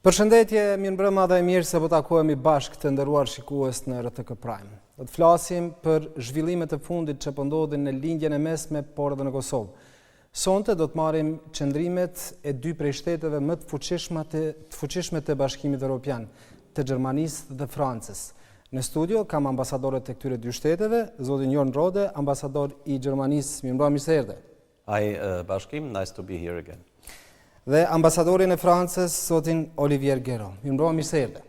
Përshëndetje, mirë mbrëma dhe mirë se po takohemi bashkë të nderuar shikues në RTK Prime. Do të flasim për zhvillimet e fundit që po ndodhin në lindjen e mesme, por edhe në Kosovë. Sonte do të marrim qëndrimet e dy prej shteteve më të fuqishme të Bashkimit Evropian, të Gjermanisë dhe Francës. Në studio kam ambasadorët e këtyre dy shteteve, zotin Jorn Rode, ambasador i Gjermanisë. Mirë se erdhe. Hi, Bashkim, nice to be here again. Dhe ambasadorin e Francës, zotin Olivier Guéraud. Mirë se erdhe.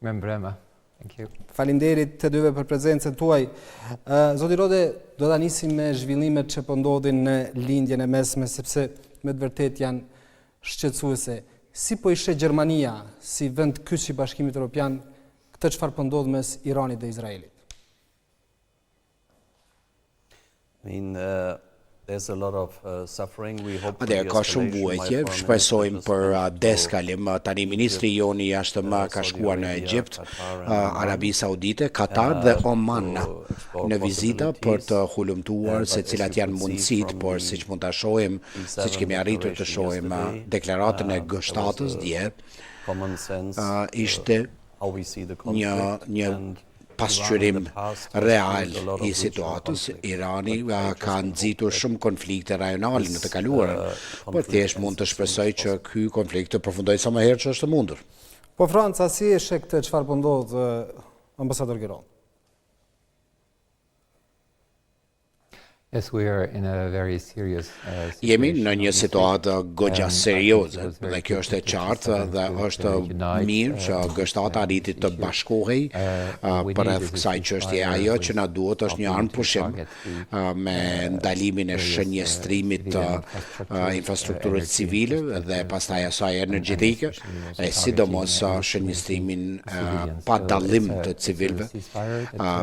Mirë, thank you. Faleminderit të dyve për prezencën tuaj. Zoti Rode, do ta nisim me zhvillimet që po ndodhin në lindjen e mesme, sepse me të vërtet janë shqetësuese. Si po i sheh Gjermania si vend kyç i Bashkimit Evropian këtë çfarë po ndodh mes Iranit dhe Izraelit? Ka shumë vuajtje, shpresojmë për deskalim. Tani ministri joni ka shkuar në Egjipt, Arabi Saudite, Katar dhe Oman në vizita për të hulumtuar se cilat janë mundësit, por siç mund ta shohim, siç kemi arritur të shohim deklaratën e G7-s dje, ishte një pasqyrim real i situatës. Irani ka nxitur shumë konflikte rajonale në të kaluarën, por thjesht mund të shpresoj që ky konflikt të përfundojë sa më herë që është mundur. Po Franca, si e sheh këtë çfarë po ndodh, ambasador Guéraud? Yes, we are in a very serious Jemi në një situatë goxha serioze dhe kjo është e qartë dhe është mirë që G7 arriti të bashkohej përreth kësaj çështje. Ajo që na duhet është një armë pushim me ndalimin e shënjestrimit të infrastrukturës civile dhe pastaj asaj energjetike, e sidomos shënjestrimin pa dallim të civilëve.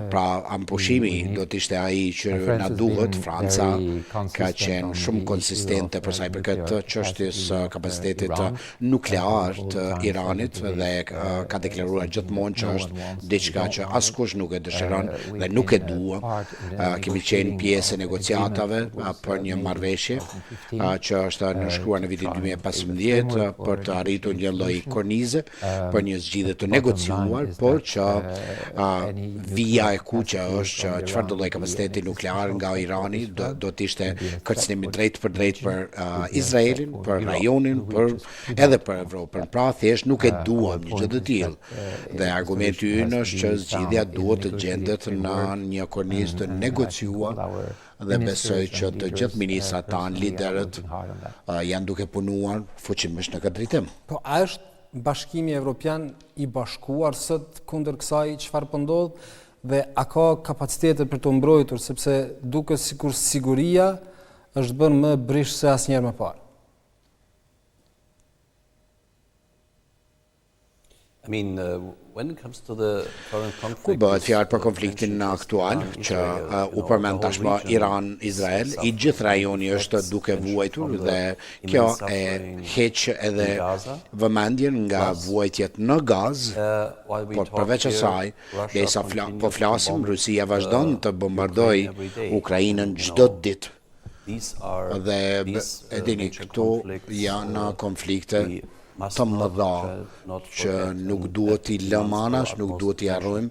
Pra ampushimi do të ishte ai që na duhet. Franca ka qenë shumë konsistente për sa i përket çështjes kapacitetit nuklear të Iranit dhe ka deklaruar gjithmonë që është diçka që askush nuk e dëshiron dhe nuk e dua. Kemi qenë pjesë e negociatave për një marrëveshje që është nënshkruar në vitin 2015 për të arritur një lloj kornize për një zgjidhje të negociuar, por që vija e kuqe është që çfarë do lloj kapaciteti nuklear nga Irani do të ishte kërcënimi drejt për drejt për Izraelin, për rajonin, edhe për Evropën. Pra thjesht nuk e duam një gjë të tillë. Dhe argumenti ynë është që zgjidhja duhet të gjendet në një kornizë të negociuar dhe besoj që të gjithë ministrat tanë, liderët, janë duke punuar fuqimisht në këtë drejtim. Po a është Bashkimi Evropian i bashkuar sot kundër kësaj çfarë po ndodh? Dhe a ka kapacitetet për të mbrojtur, sepse duket sikur siguria është bërë më brish se asnjëherë më parë. Kur bëhet fjalë për konfliktin aktual që u përmend tashmë Iran-Izrael, i gjithë rajoni është duke vuajtur dhe kjo e heq edhe vëmendjen nga vuajtjet në Gaz, por përveç asaj, derisa po flasim, Rusia vazhdon të bombardojë Ukrainën çdo ditë. Dhe e dini, këtu janë konflikte të mëdha që nuk duhet i lëmë anash, nuk duhet i harrojmë,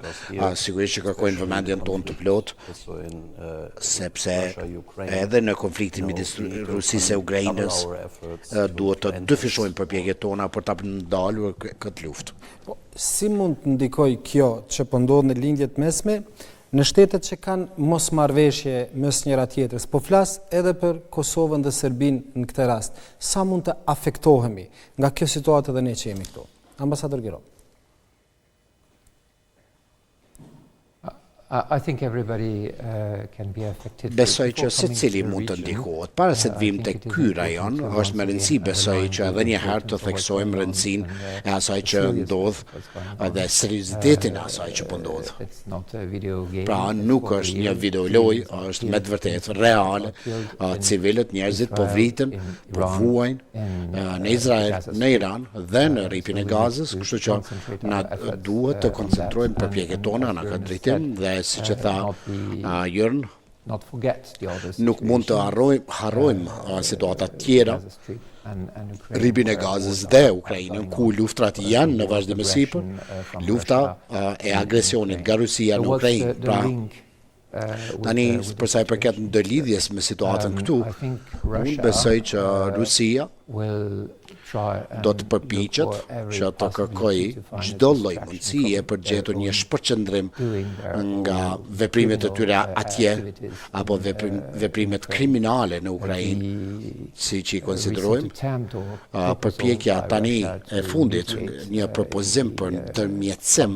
sigurisht që kërkojnë vëmendjen tonë të plotë, sepse edhe në konfliktin midis Rusisë e Ukrainës duhet të dyfishojmë përpjekjet tona për ta ndalur këtë luftë. Si mund të ndikojë kjo që po ndodh në lindjet mesme në shtetet që kanë mosmarrëveshje mes njëra tjetrës? Po flas edhe për Kosovën dhe Serbinë në këtë rast. Sa mund të afektohemi nga kjo situatë edhe ne që jemi këtu? Ambasador Guéraud. I think everybody can be affected. Besoj që secili mund të ndikohet. Para se të vim tek ky rajon, është me rëndësi besoj që edhe një herë të theksojmë rëndësinë e asaj që ndodh dhe seriozitetin e asaj që po ndodh. Pra nuk është një videolojë, është me të vërtetë reale. Civilët, njerëzit po vriten, po vuajnë në Izrael, në Iran dhe në rripin e Gazës, kështu që na duhet të koncentrojmë përpjekjet tona në këtë drejtim dhe siç e tha Jorn, not forget the other Nuk mund të harrojmë situata tjera, rribin e Gazës dhe Ukrainën, ku luftrat janë në vazhdim sipër, lufta e agresionit nga Rusia në Ukrainë. Pra, tani, për sa i përket ndërlidhjes me situatën këtu, unë besoj që Rusia do të përpiqet që të kërkoj çdo lloj mundësie për gjetur një shpërqendrim nga veprimet e tyre atje apo veprimet kriminale në Ukrainë, siç I konsiderojmë. Përpjekja tani e fundit, një propozim për ndërmjetësim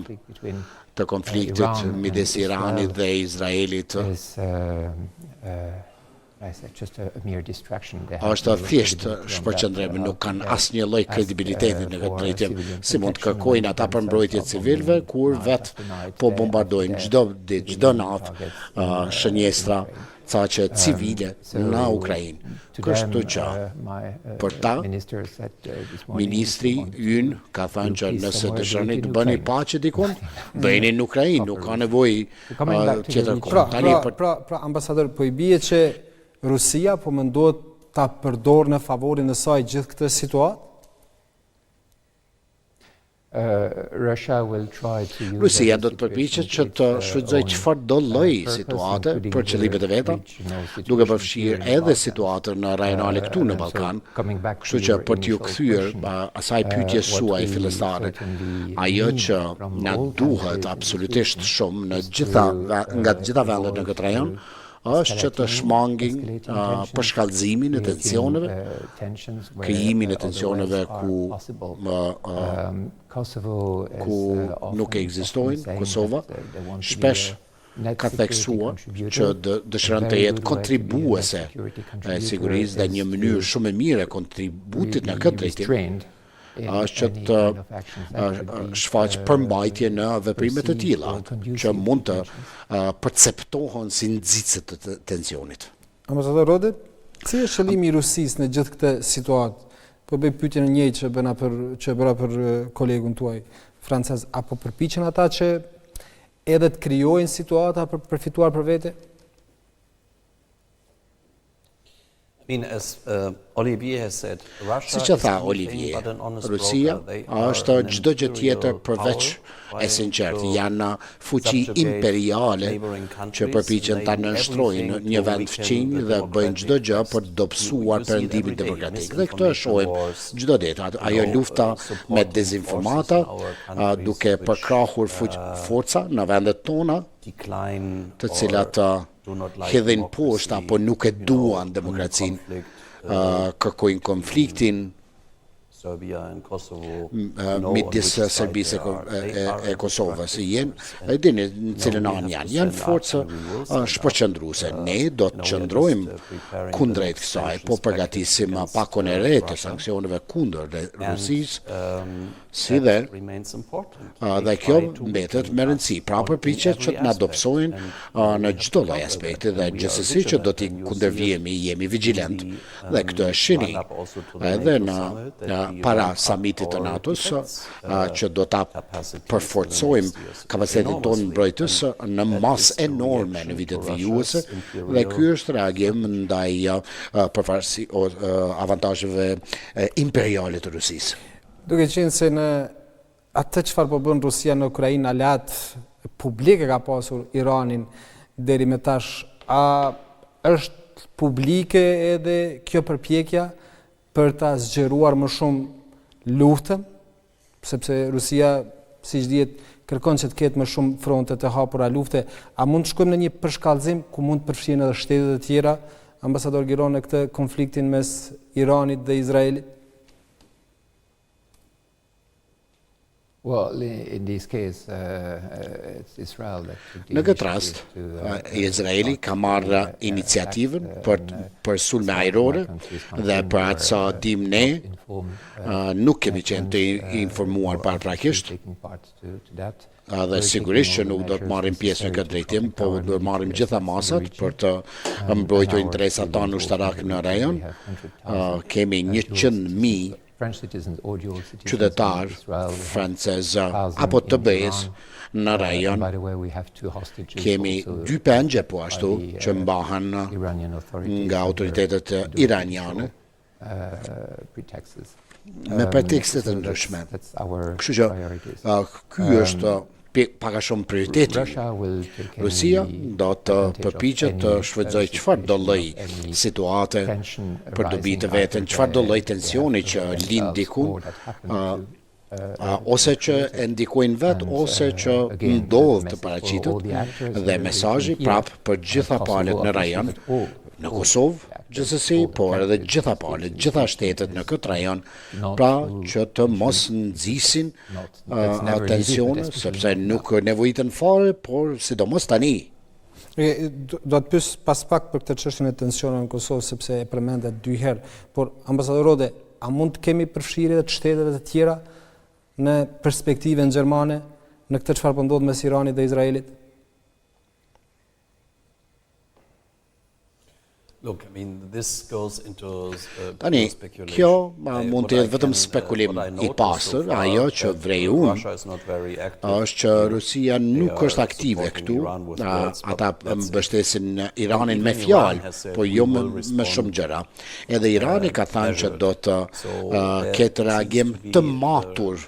të konfliktit midis Iranit dhe Izraelit është thjesht shpërqendrim, nuk kanë asnjë lloj kredibiliteti në këtë drejtim. Si mund të kërkojnë ata për mbrojtje civilëve kur vetë po bombardojnë çdo natë shënjestra që civile në Ukrainë. Kështu që për ta, ministri ynë ka thënë që nëse dëshironi të bëni paqe dikun, bëjeni në Ukrainë, nuk ka nevojë tjetër kohë. Pra ambasador, po I bie që Rusia po mendohet ta përdorë në favorin e saj gjithë këtë situatë? Rusia do të përpiqet që të shfrytëzojë çfarëdo lloj situate për qëllimet e veta, duke përfshirë edhe situatën rajonale këtu në Ballkan. Kështu që për t'ju kthyer asaj pyetjes suaj fillestare, ajo që na duhet absolutisht shumë nga të gjitha vendet në këtë rajon, është që të shmangin përshkallëzimin e tensioneve, krijimin e tensioneve ku nuk ekzistojnë. Kosova shpesh ka theksuar që dëshiron të jetë kontribuese e sigurisë dhe një mënyrë shumë e mirë e kontributit në këtë drejtim është që të shfaq përmbajtje në veprimet e tilla, që mund të perceptohen si nxitse të tensionit. Ambasador Rode, si është qëllimi I Rusisë në gjithë këtë situatë? Po bëj pyetjen e njëjtë që bëra për kolegun tuaj francez, apo përpiqen ata që edhe të krijojnë situata për përfituar për vete? As Olivier has said, Siç e tha Olivier, Rusia është çdo gjë tjetër përveç e sinqertë. Janë fuqi imperiale që përpiqen ta nënshtrojnë një vend fqinj dhe bëjnë çdo gjë për të dobësuar perëndimin demokratik. Dhe këtë e shohim çdo ditë. Ajo lufta me dezinformata, duke përkrahur forca në vendet tona, të cilat hedhin poshtë apo nuk e duan demokracinë, kërkojnë konfliktin midis Serbisë e Kosovës. Dini në cilën anë janë forca shpërqendruese. Ne do të qëndrojmë kundrejt kësaj, po përgatisim pakon e re të sanksioneve kundër Rusisë, si dhe kjo mbetet me rëndësi. Pra përpiqet që të na dobësojnë në çdo lloj aspekti dhe gjithsesi që do t'i kundërvijemi, jemi vigjilent dhe këtë e shihni edhe në para samitit të NATO-s, që do ta përforcojmë kapacitetin tonë mbrojtës në masë enorme në vitet vijuese, dhe ky është reagim ndaj avantazheve imperiale të Rusisë. Duke qenë se në atë çfarë po bën Rusia në Ukrainë, aleat publike ka pasur Iranin deri më tash, a është publike edhe kjo përpjekja për ta zgjeruar më shumë luftën, sepse Rusia, siç dihet, kërkon që të ketë më shumë fronte të hapura lufte. A mund të shkojmë në një përshkallëzim ku mund të përfshihen edhe shtetet e tjera, ambasador Giron, në këtë konfliktin mes Iranit dhe Izraelit? Well, in this case, it's Israel that took the Në këtë rast, initiative Izraeli ka marrë iniciativën për sulme ajrore dhe për atë sa dim ne, nuk kemi qenë të informuar paraprakisht, dhe sigurisht që nuk do të marrim pjesë në këtë drejtim, po do të marrim gjitha masat për të mbrojtur interesat tonë ushtarake në rajon. Kemi 100.000 qytetar francez apo të bëjës në rajon. Kemi 2 pengje po ashtu që mbahen nga autoritetet iraniane me pretekstet të ndryshme. Kështu që ky është pak a shumë prioriteti. Rusia do të përpiqet të shfrytëzojë çfarë do lloj situate për dobi të veten, çfarë do lloj tensioni që lind diku, ose që e ndikojnë vetë, ose që ndodh të paraqitet, dhe mesazhi prap për gjitha palët në rajon, në Kosovë, gjithsesi, por edhe gjitha palët, gjitha shtetet në këtë rajon, pra që të mos nxisin tensione, sepse nuk nevojiten fare, por sidomos tani. Do të pyes pas pak për këtë çështjen e tensioneve në Kosovë, sepse e përmendet 2 herë, por ambasador Rode, a mund të kemi përfshirje të shteteve të tjera në perspektivën gjermane në këtë çfarë po ndodh mes Iranit dhe Izraelit? Look, I mean, this goes into Tani, kjo mund të jetë vetëm spekulim I pastër, ajo që vrej unë është që Rusia nuk është aktive këtu, ata mbështesin Iranin me fjalë, po jo me shumë gjëra. Edhe Irani ka thënë që do të ketë reagim të matur.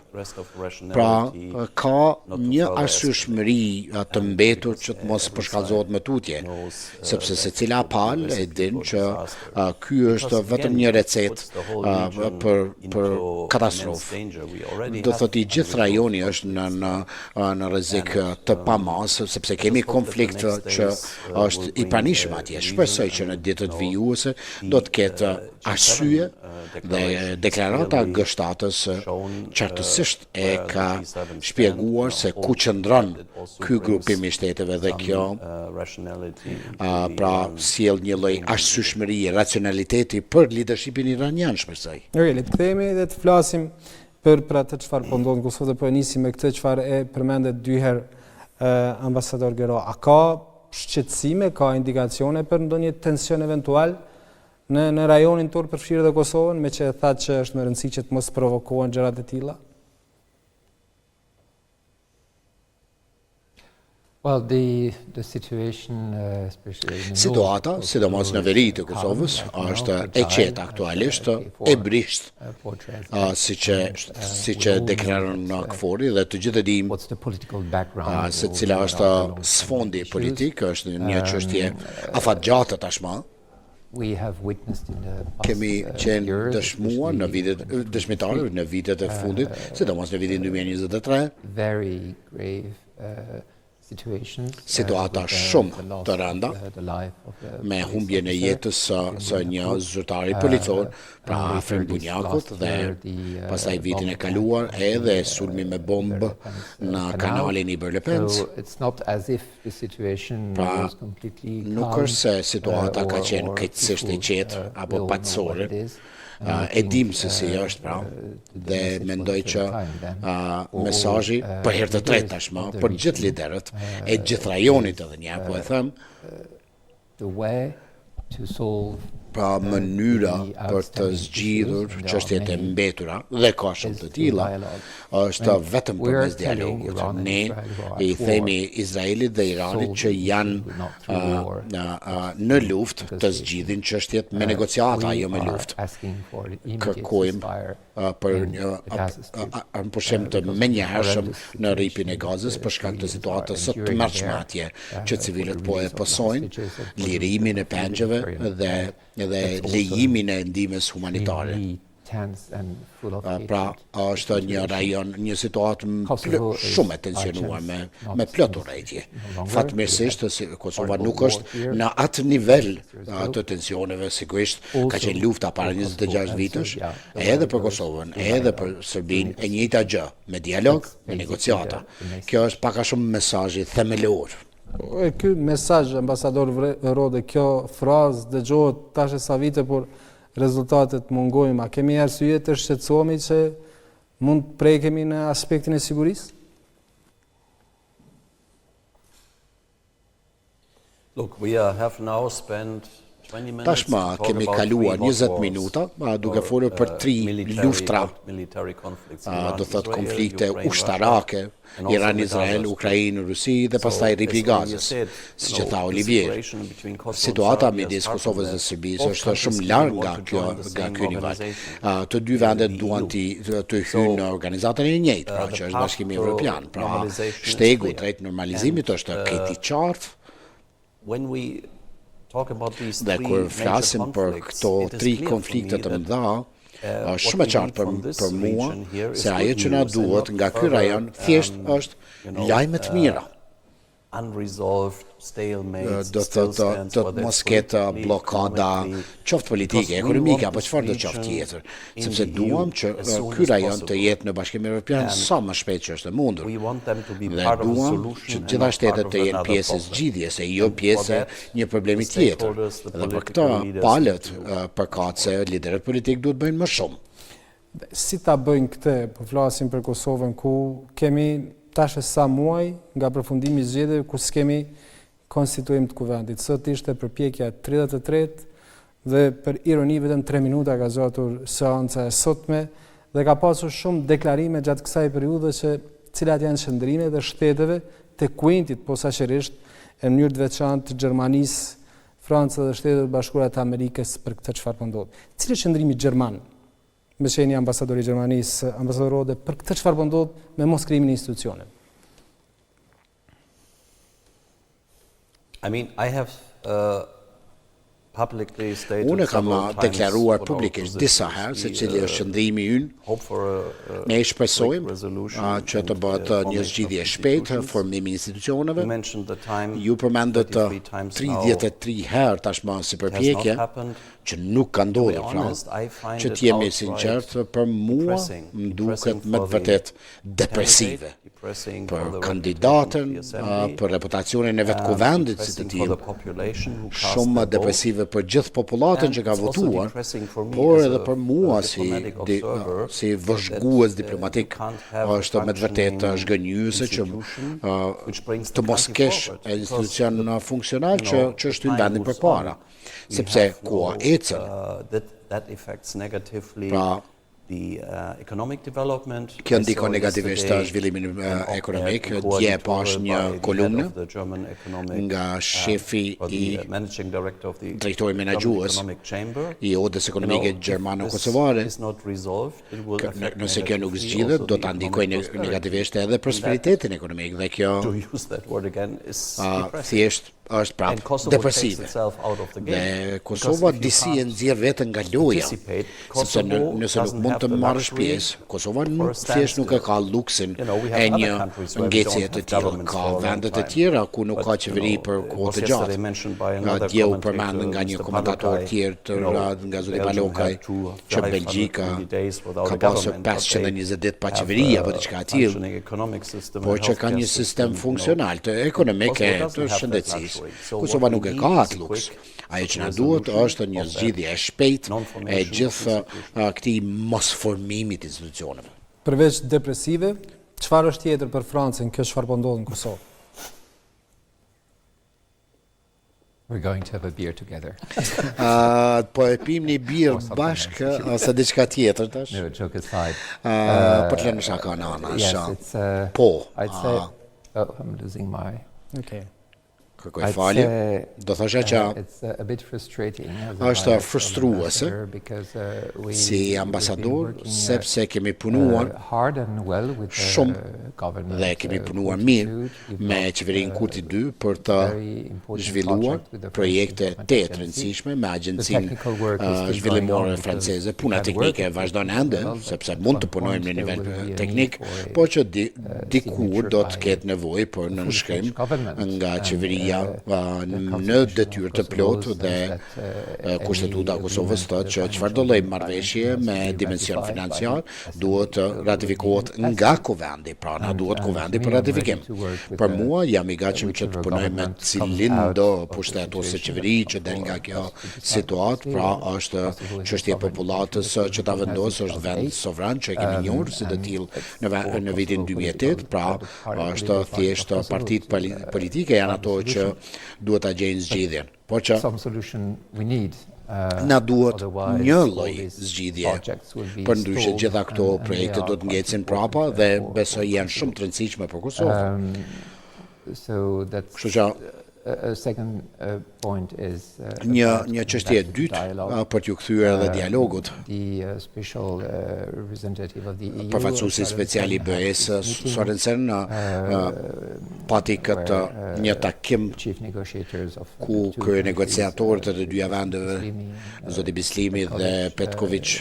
Pra, ka një arsyeshmëri të mbetur që të mos përshkallëzohet me tutje, sepse secila palë e din që ky është vetëm një recetë për katastrofë. Do thotë I gjithë rajoni është në rrezik të pamasë, sepse kemi konflikt që është I pranishëm atje. Shpresoj që në ditët vijuese do të ketë arsye dhe deklarata gështatës qartësisht e ka shpjeguar se ku qëndron ky grupim I shteteve dhe kjo pra sjell një lloj arsyeshmërie, racionaliteti për leadershipin iranian, shpresoj. Le të kthehemi dhe të flasim për atë çfarë po ndodh në Kosovë, po e nisim me këtë çfarë e përmendet 2 herë ambasador Gero. A ka shqetësime, ka indikacione për ndonjë tension eventual në rajonin tur përfshirë dhe Kosovën, me që e thatë që është në rëndësi që të mos provokohen gjërat e tilla? Well, the situation, Situata, sidomos në veri të Kosovës, është e qetë aktualisht, e brisht, siç e deklaron KFOR-i dhe të gjithë e dim se cila është sfondi politik, është një çështje afatgjatë tashmë. Kemi qenë dëshmuar në dëshmitarë në vitet e fundit, sidomos në vitin 2023. Situata shumë të rënda, me humbjen e jetës së një zyrtari policor, pra Afrim Bunjakut, dhe pastaj vitin e kaluar edhe sulmi me bombë në kanalin I Berlepens. Pra, nuk është se situata ka qenë krejtësisht e qetë apo patësore. E dim se si është, pra, dhe mendoj që mesazhi për herë të tretë tashmë, për gjithë liderët e gjithë rajonit edhe një, po e them, pra mënyra për të zgjidhur çështjet e mbetura dhe ka shumë të tilla është vetëm përmes dialogut. Ne I themi Izraelit dhe Iranit që janë në luftë të zgjidhin çështjet me negociata, jo me luftë. Kërkojmë për një pushim të menjëhershëm në rripin e Gazës për shkak të situatës së tmerrshme atje, që civilët po e pasojnë, lirimin e pengjeve dhe lejimin e ndihmës humanitare. Pra, është një rajon, një situatë shumë e tensionuar me plot urrëtie. Fatmirësisht, Kosova nuk është në atë nivel të tensioneve, sigurisht ka qenë lufta para 26 vitesh, edhe për Kosovën, edhe për Serbinë, e njëjta gjë, me dialog, me negociata. Kjo është pak a shumë mesazhi themelor. Ky mesazh, ambasador Rode, kjo frazë dëgjohet tash sa vite, por rezultatet mungojnë. A kemi arsye të shqetësohemi që mund të prekemi në aspektin e sigurisë? Look, we have now spent Tashmë kemi kaluar 20 minuta duke folur për 3 luftra, do thot konflikte ushtarake, Iran, Izrael, Ukrainë, Rusi dhe pastaj ripi i Gazës, siç e tha Olivier. Situata midis Kosovës dhe Serbisë është shumë larg nga ky nivel. Të dy vendet duan të hyjnë në organizatën e njëjtë, pra që është Bashkimi Evropian. Pra shtegu drejt normalizimit është këtë i qartë. Dhe kur flasim për këto 3 konflikte të mëdha, është shumë e qartë për mua se ajo që na duhet nga ky rajon thjesht është lajme të mira. Do të mos ketë blokada qoftë politike, ekonomike apo çfarë do qoftë tjetër, sepse duam që ky rajon të jetë në Bashkimin Evropian sa më shpejt që është e mundur. Dhe duam që të gjitha shtetet të jenë pjesë e zgjidhjes e jo pjesë e një problemi tjetër. Dhe për këtë palët përkatëse liderët politik duhet bëjnë më shumë. Si ta bëjnë këtë, po flasim për Kosovën ku kemi tash sa muaj nga përfundimi i zgjedhjeve ku s'kemi konstituim të kuvendit. Sot ishte përpjekja 33 dhe për ironi vetëm 3 minuta ka zgjatur seanca e sotme dhe ka pasur shumë deklarime gjatë kësaj periudhe që cilat janë qëndrimet e shteteve të kuintit posaçërisht në mënyrë të veçantë të Gjermanisë, Francës dhe Shtetet e Bashkuara të Amerikës për këtë çfarë po ndodh. Cili është qëndrimi gjerman? Me qenë ambasadori i Gjermanisë, ambasador Rode, për këtë çfarë po ndodh me mos krijimin e institucioneve? Unë kam deklaruar publikisht disa herë se cili është qëndrimi ynë. Ne shpresojmë që të bëhet një zgjidhje shpejt, formimi i institucioneve. Ju përmendët 33 herë tashmë si përpjekje që nuk ka ndodhur, pra, që t'jemi sinqert, për mua më duket me të vërtet depresive. Për kandidatën, për reputacionin e vetë kuvendit si të tillë, shumë depresive për gjithë popullatën që ka votuar, por edhe për mua si vëzhgues diplomatik është me të vërtet zhgënjyese që të mos kesh institucion funksional që është hyn vendin përpara. Sepse koha ecën, pra kjo ndikon negativisht zhvillimin ekonomik. Dje pash një kolumnë nga shefi i drejtori menaxhues i Odës Ekonomike Gjermano-Kosovare. Nëse kjo nuk zgjidhet, do ta ndikojë negativisht edhe prosperitetin ekonomik dhe kjo thjesht është prapë depresive. Dhe Kosova disi e nxjerr veten nga loja, sepse nëse nuk mund të marrësh pjesë, Kosova thjesht nuk e ka luksin e një ngjecje të tillë. Ka vende të tjera ku nuk ka qeveri për kohë të gjatë. Dje u përmend nga një komentator tjetër nga zoti Balokaj që Belgjika ka pasur 520 ditë pa qeveri apo diçka e tillë, por që ka një sistem funksional të ekonomik e të shëndetësisë. Kosova nuk e ka atë luks. Ajo që na duhet është një zgjidhje e shpejtë e gjithë këtij mosformimi të institucioneve. Përveç depresive, çfarë është tjetër për Francën kjo çfarë po ndodh në Kosovë? We're going to have a beer together. Po e pim një birë bashkë ose diçka tjetër tash? No, joke aside. Po të lëmë shaka në anë. Yes, it's Po. I'd say I'm losing my Okay. Kërkoj falje, do thosha që është frustruese si ambasador, sepse kemi punuar shumë dhe kemi punuar mirë me qeverinë Kurti 2 për të zhvilluar projekte të rëndësishme me agjencinë zhvillimore franceze. Puna teknike vazhdon ende, sepse mund të punojmë në nivel teknik, por që dikur do të ketë nevojë për nënshkrim nga qeveria në detyrë të plotë dhe Kushtetuta e Kosovës thotë që çfarëdo lloj marrëveshje me dimension financiar duhet të ratifikohet nga kuvendi, pra na duhet kuvendi për ratifikim. Për mua jam i gatshëm që të punoj me cilin do pushtet ose qeveri që del nga kjo situatë, pra është çështje e popullatës që ta vendosë, është vend sovran që e kemi njohur si të tillë në vitin 2008, pra është thjesht partitë politike janë ato që duhet ta gjejnë zgjidhjen. Por që some solution we need. na duhet Otherwise, një all lloj these zgjidhje. projects will be Për ndryshe stalled gjitha këto and projekte they do are të ngecin quite prapa important dhe for besoj janë shumë të rëndësishme për Kosovën. So that's Kështu që a second point is një çështje e dytë për t'ju kthyer edhe dialogut. The special representative of the EU. Përfaqësuesi special I BE-s Sorensen pati këtë një takim chief negotiators of ku kryenegociatorët e të dyja vendeve, zoti Bislimi dhe Petković,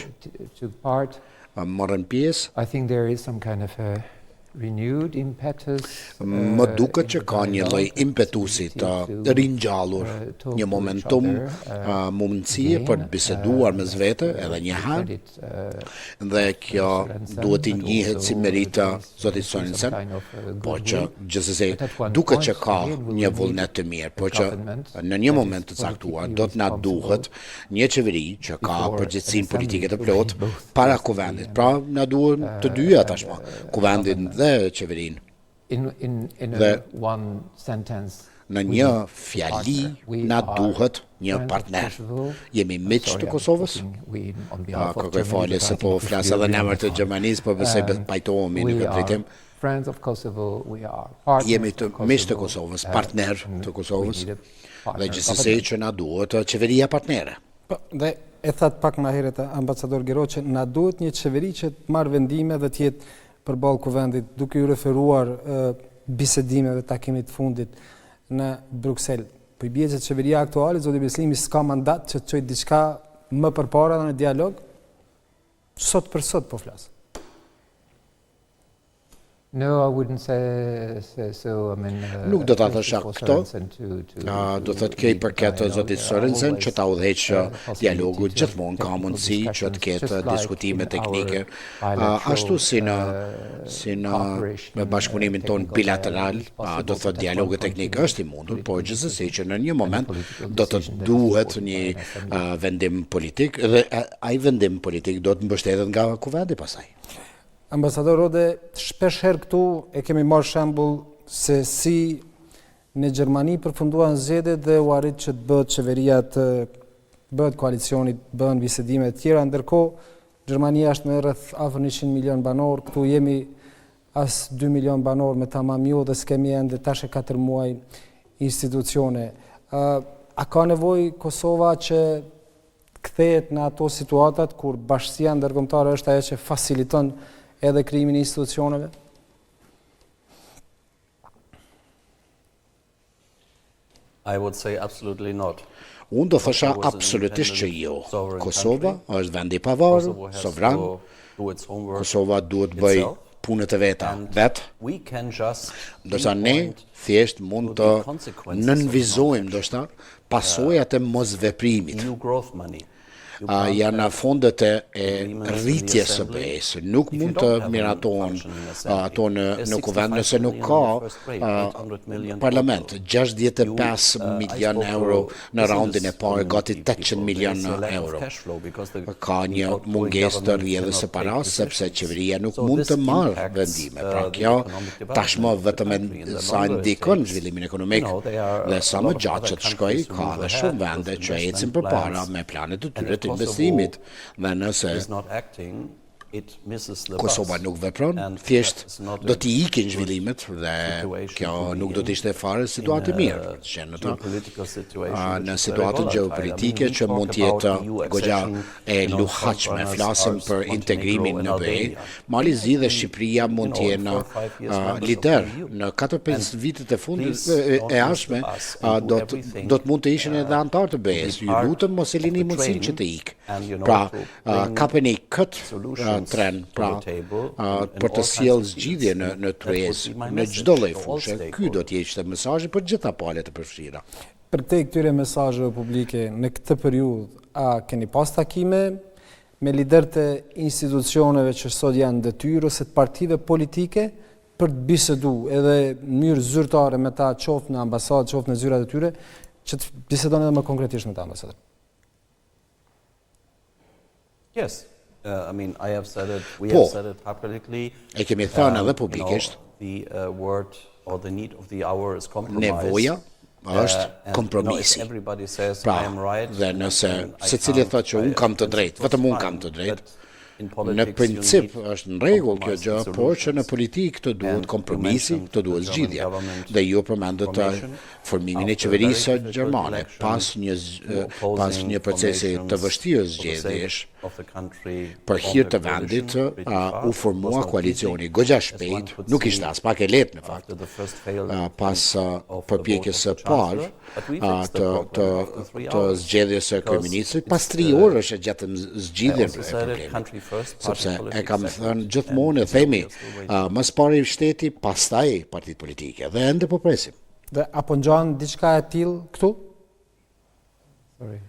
took part. morën pjesë. I think there is some kind of a renewed impetus. Më duket që ka një lloj impetusi të ringjallur, një momentum, mundësie për të biseduar mes vete edhe një herë, dhe kjo duhet I njihet si merita zotit Sorensen, por që gjithsesi duket që ka një vullnet të mirë, por që në një moment të caktuar do të na duhet një qeveri që ka përgjegjësinë politike të plotë para kuvendit. Pra na duhen të dyja tashmë, kuvendin dhe qeverinë. In one sentence, Në një fjali na duhet një partner. Jemi miq të Kosovës. Kërkoj falje se po flas edhe në emër të Gjermanisë, po besoj pajtohemi në këtë drejtim. Friends of Kosovo, we are partners. Jemi të miq të Kosovës, partner të Kosovës, dhe gjithsesi që na duhet qeveria partnere. Dhe e thatë pak më herët ambasador Gero që na duhet një qeveri që të marrë vendime dhe të jetë përballë kuvendit, duke ju referuar bisedimeve takimit fundit në Bruksel. Po I bie që qeveria aktuale, zoti Bislimi, s'ka mandat që të çojë diçka më përpara në dialog? Sot për sot po flas. No, I wouldn't say so. I mean, Nuk do ta thosha këto. Do thotë ke I përket zotit Sorensen që ta udhëheq dialogu, gjithmonë ka mundësi që të ketë diskutime teknike, ashtu si në bashkëpunimin ton bilateral, do thotë dialogu teknik është I mundur, por gjithsesi që në një moment do të duhet një vendim politik dhe ai vendim politik do të mbështetet nga kuvendi pasaj. Ambasador Rode, shpesh herë këtu e kemi marrë shembull se si në Gjermani përfunduan zgjedhjet dhe u arrit që të bëhet qeveria, të bëhet koalicioni, të bëhen bisedime të tjera, ndërkohë Gjermania është me rreth afër 100 milion banor, këtu jemi as 2 milion banor me tamam jo dhe s'kemi ende tash e 4 muaj institucione. A ka nevojë Kosova që kthehet në ato situatat kur bashkësia ndërkombëtare është ajo që faciliton edhe krijimin e institucioneve? I would say absolutely not. Unë do thosha absolutisht që jo. Kosova është vend I pavarur, sovran. Kosova duhet bëj punët e veta vetë. Ndërsa ne thjesht mund të nënvizojmë ndoshta pasojat e mosveprimit. Janë fondet e rritjes së BE-s. Nuk mund të miratohen ato në kuvend nëse nuk ka parlament. 65 milion euro në raundin e parë, gati 800 milion euro. Ka një mungesë të rrjedhës së paras, sepse qeveria nuk mund të marrë vendime. Pra kjo tashmë vetëm sa ndikon zhvillimin ekonomik dhe sa më gjatë që të shkojë, ka dhe shumë vende që ecin përpara me planet të tyre të investimit, dhe nëse Kosova nuk vepron, thjesht do t'i ikin zhvillimet dhe kjo nuk do t'ishte fare situatë mirë. Në situatën geopolitike që mund t'jetë goxha e luhatshme, flasim për integrimin në BE, Malizi dhe Shqipëria mund t'jenë lider në 4-5 vitet e fundit e ardhshme, do të mund të ishin edhe antar të BE-s. Ju lutem mos e lini mundësinë që të ikë. Pra, kapeni këtë tren, pra, për të sjellë zgjidhje në tryezë, në çdo lloj fushë. Ky do të jetë mesazhi për gjitha palët e përfshira. Për këtyre mesazheve publike në këtë periudhë, a keni pas takime me liderët e institucioneve që sot janë detyrë ose të partive politike për të biseduar edhe në mënyrë zyrtare me ta, qoftë në ambasadë, qoftë në zyrat e tyre, që të bisedoni edhe më konkretisht me ta, ambasador? Yes. I mean, I have said it, we have said it publicly. E kemi thënë edhe publikisht. The word or the need of the hour is compromise. Nevoja është kompromisi. Everybody says Pra, I am right. dhe nëse and I secili can't, thotë që unë kam të drejtë, vetëm unë kam të drejtë, në princip është në rregull kjo gjë, por që në politikë të duhet kompromisi, të duhet zgjidhja. Dhe ju përmendët formimin e qeverisë gjermane pas një procesi të vështirë zgjedhjesh për hir të vendit u formua koalicioni goxha shpejt, nuk ishte as pak e lehtë në fakt. Pas përpjekjes së parë të zgjedhjes së kryeministrit, pas 3 orësh e gjatëm zgjidhjen e problemit. Sepse e kam thënë gjithmonë, e themi, më së pari shteti, pastaj partitë politike, dhe ende po presim. Dhe apo ngjan diçka e tillë këtu? Sorry,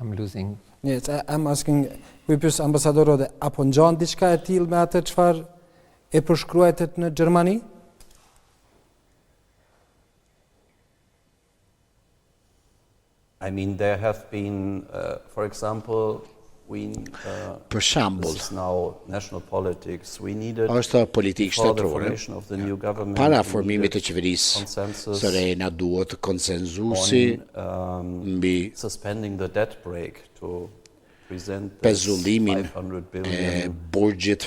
I'm losing. Yes, I'm asking, we pyes ambasador Rode, apo ngjan diçka e tillë me atë çfarë e përshkruajtet në Gjermani? I mean, there have been, for example, Për shembull, this is now national politics. We needed është politikë before the shtetërore. formation of the new government, Para we formimit të needed qeverisë consensus së re na duhet konsenzusi mbi suspending the debt brake to present this pezullimin 500 e billion borxhit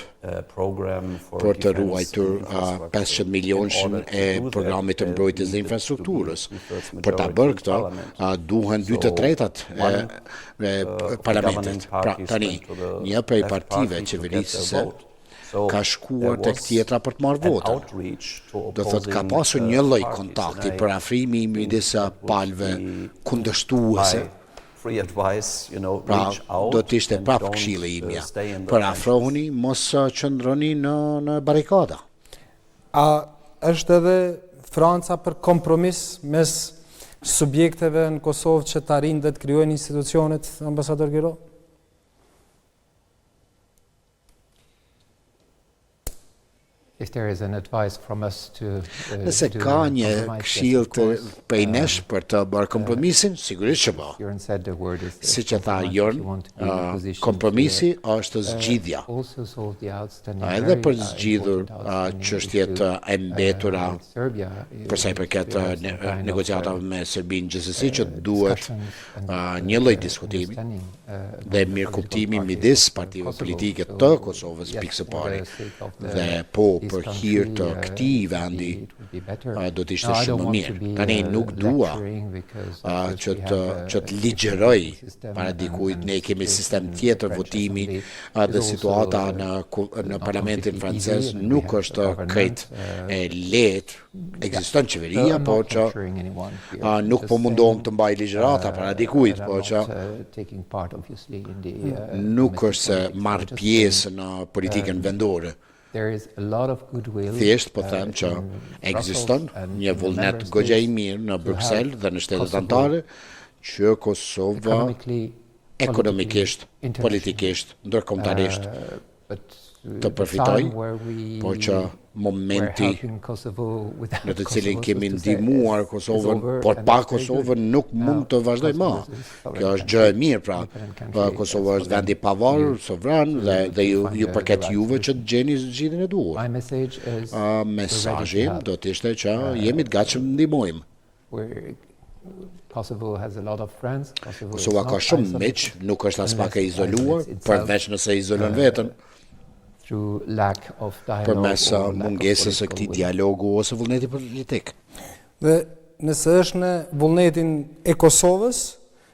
program for për të defense ruajtur and infrastructure 500 milionë in order to e do that, programit të there mbrojtjes dhe needed to infrastrukturës. be two-thirds Për ta majority bërë in këto, parliament. duhen 2/3 e parlamentit. Pra tani, një prej partive qeverisëse ka shkuar tek tjetra për të marrë vota. Do thotë ka pasur një lloj kontakti për afrimi midis palëve kundërshtuese. Free advice, you know, Pra, reach out do të ishte and prapë don't, këshilla imja. stay in the Për trenches. afrohuni, mos qëndroni në barikada. A është edhe Franca për kompromis mes subjekteve në Kosovë që të arrijnë dhe të krijojnë institucionet, ambasador Giro? If there is an advice from us to Nëse do ka a një compromise, yes, këshill of të course. prej nesh për të bërë kompromisin, sigurisht që po. Jörn said the word is Si që tha compromise if Jorn, you want to be in a position kompromisi to, është zgjidhja. also solve the outstanding, Edhe very, për zgjidhur important outstanding çështjet issue, e mbetura with Serbia, për sa i përket we have some kind of, negociatave me Serbinë gjithsesi që duhet discussions and, një lloj diskutimi understanding, dhe among the mirëkuptimi political midis parties partive of Kosovo. politike So, të Kosovës yes, pikë së for pari. the sake of the- Dhe po this për country, hir të këtij vendi it would be better. do të ishte No, I shumë don't më want mirë. to be, Tani nuk dua lecturing because, of course, që we të have, që të ligjeroj system para and- dikujt, and ne kemi situation sistem in the tjetër French votimi Assembly dhe is also, situata në not parlamentin completely francez easy, and we nuk have është a government, krejt e lehtë. Ekziston So qeveria, I'm por not që lecturing anyone here. nuk Just po mundohem saying, të mbaj ligjërata para dikujt, that I'm por not, që taking part, obviously, in the, nuk domestic është se politics, marr but just pjesë në politikën vendore. there is a lot of goodwill, Thjesht po them që in ekziston Brussels and një in the vullnet member goxha i states mirë në to Bruxelles have dhe në shtetet Kosovo anëtare që Kosova economically, ekonomikisht, politically, politikisht, ndërkombëtarisht but të the përfitoj, time where we por që were momenti helping Kosovo without në të cilin Kosovo, kemi so to say, ndihmuar is Kosovën, over por and pa it's very Kosovën good. nuk mund të vazhdoj më. Kosovo is a sovereign Kjo është gjë e country, mirë, pra. independent country, Kosova for është them vendi pavarur, to- sovran dhe ju find the përket right juve që solution. të gjeni zgjidhjen e duhur. My message is Mesazhi we're ready to do help. të ishte që jemi të gatshëm të ndihmojmë. Kosovo has a lot of friends. Kosovo is Kosova not ka shumë isolated miq, nuk është as pak e unless izoluar, isolates itself, përveç nëse izolon veten through lack of dialogue përmes or lack of mungesës së political këtij will. dialogu ose vullneti politik. Dhe nëse është në vullnetin e Kosovës,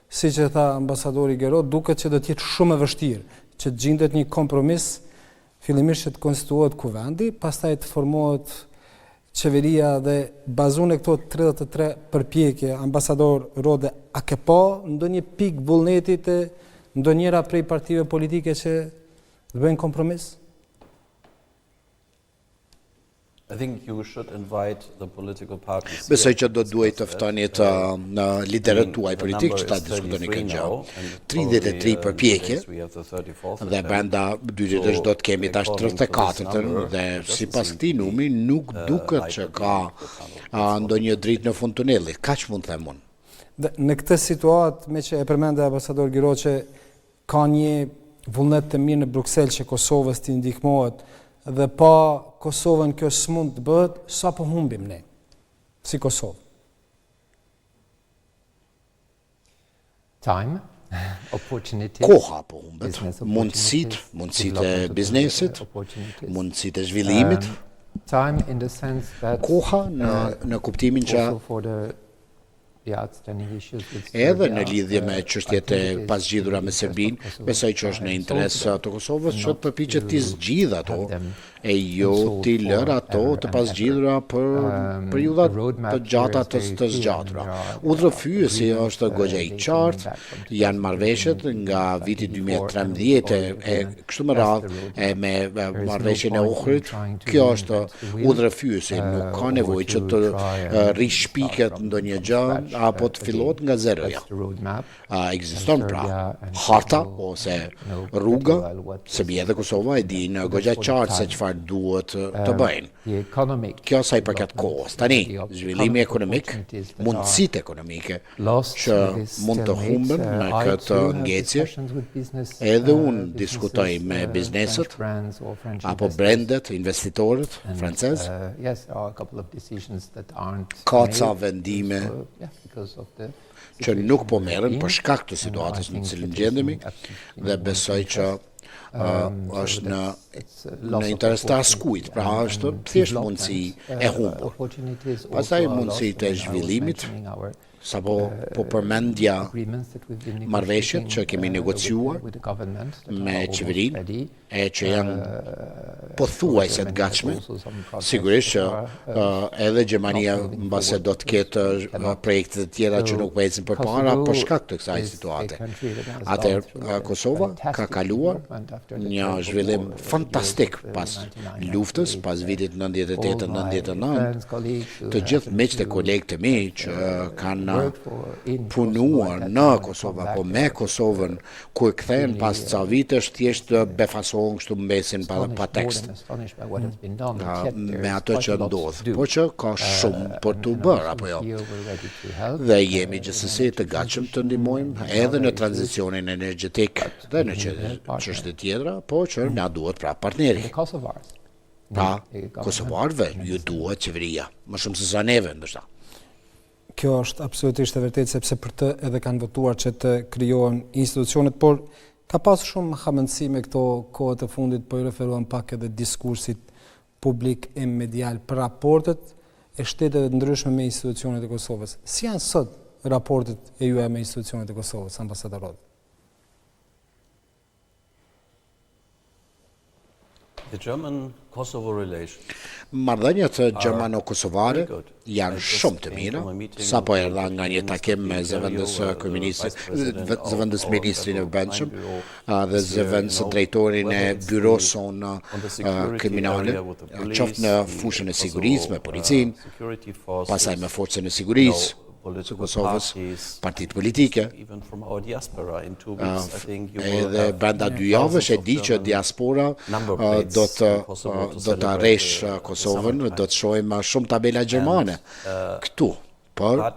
siç e tha ambasadori Gero, duket që do të jetë shumë e vështirë që të gjendet një kompromis, fillimisht që të konstituohet kuvendi, pastaj të formohet qeveria dhe bazun e këto 33 përpjekje. Ambasador Rode, a ke pa ndonjë pikë vullneti të ndonjëra prej partive politike që të bëjnë kompromis? I think you should invite the political parties. Besoj here që do to duhet të discuss ftoni that. të në liderët The tuaj politik number që ta is diskutoni 33 këtë gjë. now, and 33 probably, përpjekje nowadays we have the 34th dhe attempt. brenda dytësh do të kemi tash according to this 34-ën number, dhe it doesn't sipas seem këtij to be, numri nuk duket like që the ka tunnel. ndonjë dritë në fund tunellit. Kaq mund të them unë. Dhe në këtë situatë, me që e përmende ambasador Giro që ka një vullnet të mirë në Bruksel që Kosovës t'i ndihmohet dhe pa Kosovën kjo s'mund të bëhet, sa po humbim ne si Kosovë? time, opportunities, koha po humbet, business mundësit e development biznesit, opportunities. mundësit e zhvillimit, Time in the sense that koha në kuptimin që also for the outstanding issues with edhe Serbia, në lidhje me çështjet e I think it is pasgjidhura me in the Serbinë, interest of Kosovo besoj që është në to interes solve të Kosovës që not të përpiqet të zgjidhë ato have them e jo unsolved t'i lër ato forever të and pasgjidhura për periudha the roadmap të gjata here is të very të clear zgjatura. and there are Udhërfyesi agreements, është goxha i dating qartë, back from janë marrëveshjet nga viti 2013 e kështu me radhë e me marrëveshjen e Ohrit. Kjo është udhërfyesi, nuk ka nevojë që të rishpiket ndonjë gjë apo të fillohet nga zeroja. Ekziston pra harta ose rruga, Serbia dhe Kosova e dinë goxha qartë se çfarë duhet të bëjnë. Kjo sa i përket kohës. Tani, zhvillimi ekonomik, mundësitë ekonomike që mund të humben me këtë ngjecje, edhe unë diskutoj me bizneset apo brendet, investitorët francezë, ka ca vendime që nuk po merren për shkak të situatës në cilën gjendemi dhe besoj që është në interes të askujt, pra është thjesht mundësi e humbur. Pastaj mundësitë e zhvillimit, sapo po përmendja marrëveshjet që kemi negociuar me qeverinë e që janë pothuajse të gatshme. Sigurisht që edhe Gjermania mbase do të ketë projekte të tjera që nuk po ecin përpara për shkak të kësaj situate. Atëherë Kosova ka kaluar një zhvillim fantastik pas luftës, pas vitit 98-99. Të gjithë miqtë e kolegët e mi që kanë punuar në Kosovë apo me Kosovën kur kthehen pas ca vitesh thjesht befasohen kështu mbesin pa tekst me ato që ndodh, por që ka shumë për të bërë apo jo. Dhe jemi gjithsesi të gatshëm të ndihmojmë edhe në tranzicionin energjetik dhe në çështje tjera, por që na duhet pra partneri. Pra, kosovarëve ju duhet qeveria, më shumë se sa neve ndoshta. Kjo është absolutisht e vërtetë sepse për të edhe kanë votuar që të krijohen institucionet, por ka pasur shumë hamendësi me këto kohët e fundit, po i referuan pak edhe diskursit publik e medial për raportet e shtetet e ndryshme me institucionet e Kosovës. Si janë sot raportet e juaja me institucionet e Kosovës, ambasadorët? The German-Kosovo relation. Marrëdhëniet gjermano-kosovare janë shumë të mira, sapo erdha nga një takim me zëvendës zëvendës ministrin e brendshëm dhe zëvendës drejtorin e byroson kriminale, qoftë në fushën e sigurisë me policinë, pastaj me forcën e sigurisë së Kosovës, partitë politike. Edhe brenda 2 javësh e di që diaspora do të arresh Kosovën, do të shohim shumë tabela gjermane këtu, por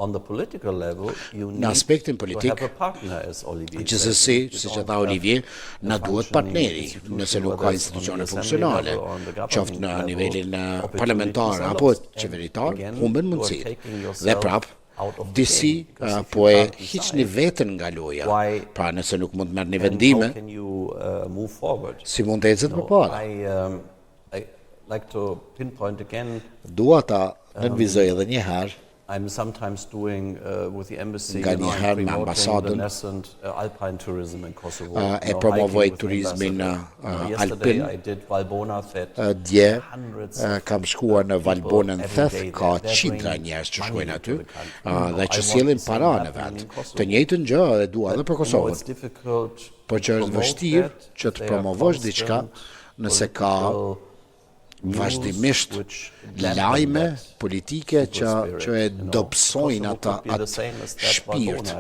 në aspektin politik, gjithsesi, siç e tha Olivier, na duhet partneri, nëse nuk ka institucione funksionale, qoftë në nivelin parlamentar apo qeveritar, humben mundësi. Dhe prap, disi po e hiqni veten nga loja, pra nëse nuk mund të merrni vendime, si mund të ecet përpara. Dua ta nënvizoj edhe një herë I'm sometimes doing with the embassy nga një herë me ambasadën alpine tourism in Kosovo. E promovoj turizmin alpin. Dje kam shkuar në Valbonën Theth, ka qindra njerëz që shkojnë aty dhe që sjellin para në vend. Të njëjtën gjë e dua edhe për Kosovën. Por që është vështirë që të promovosh diçka nëse ka vazhdimisht lajme politike që e dobësojnë atë shpirt.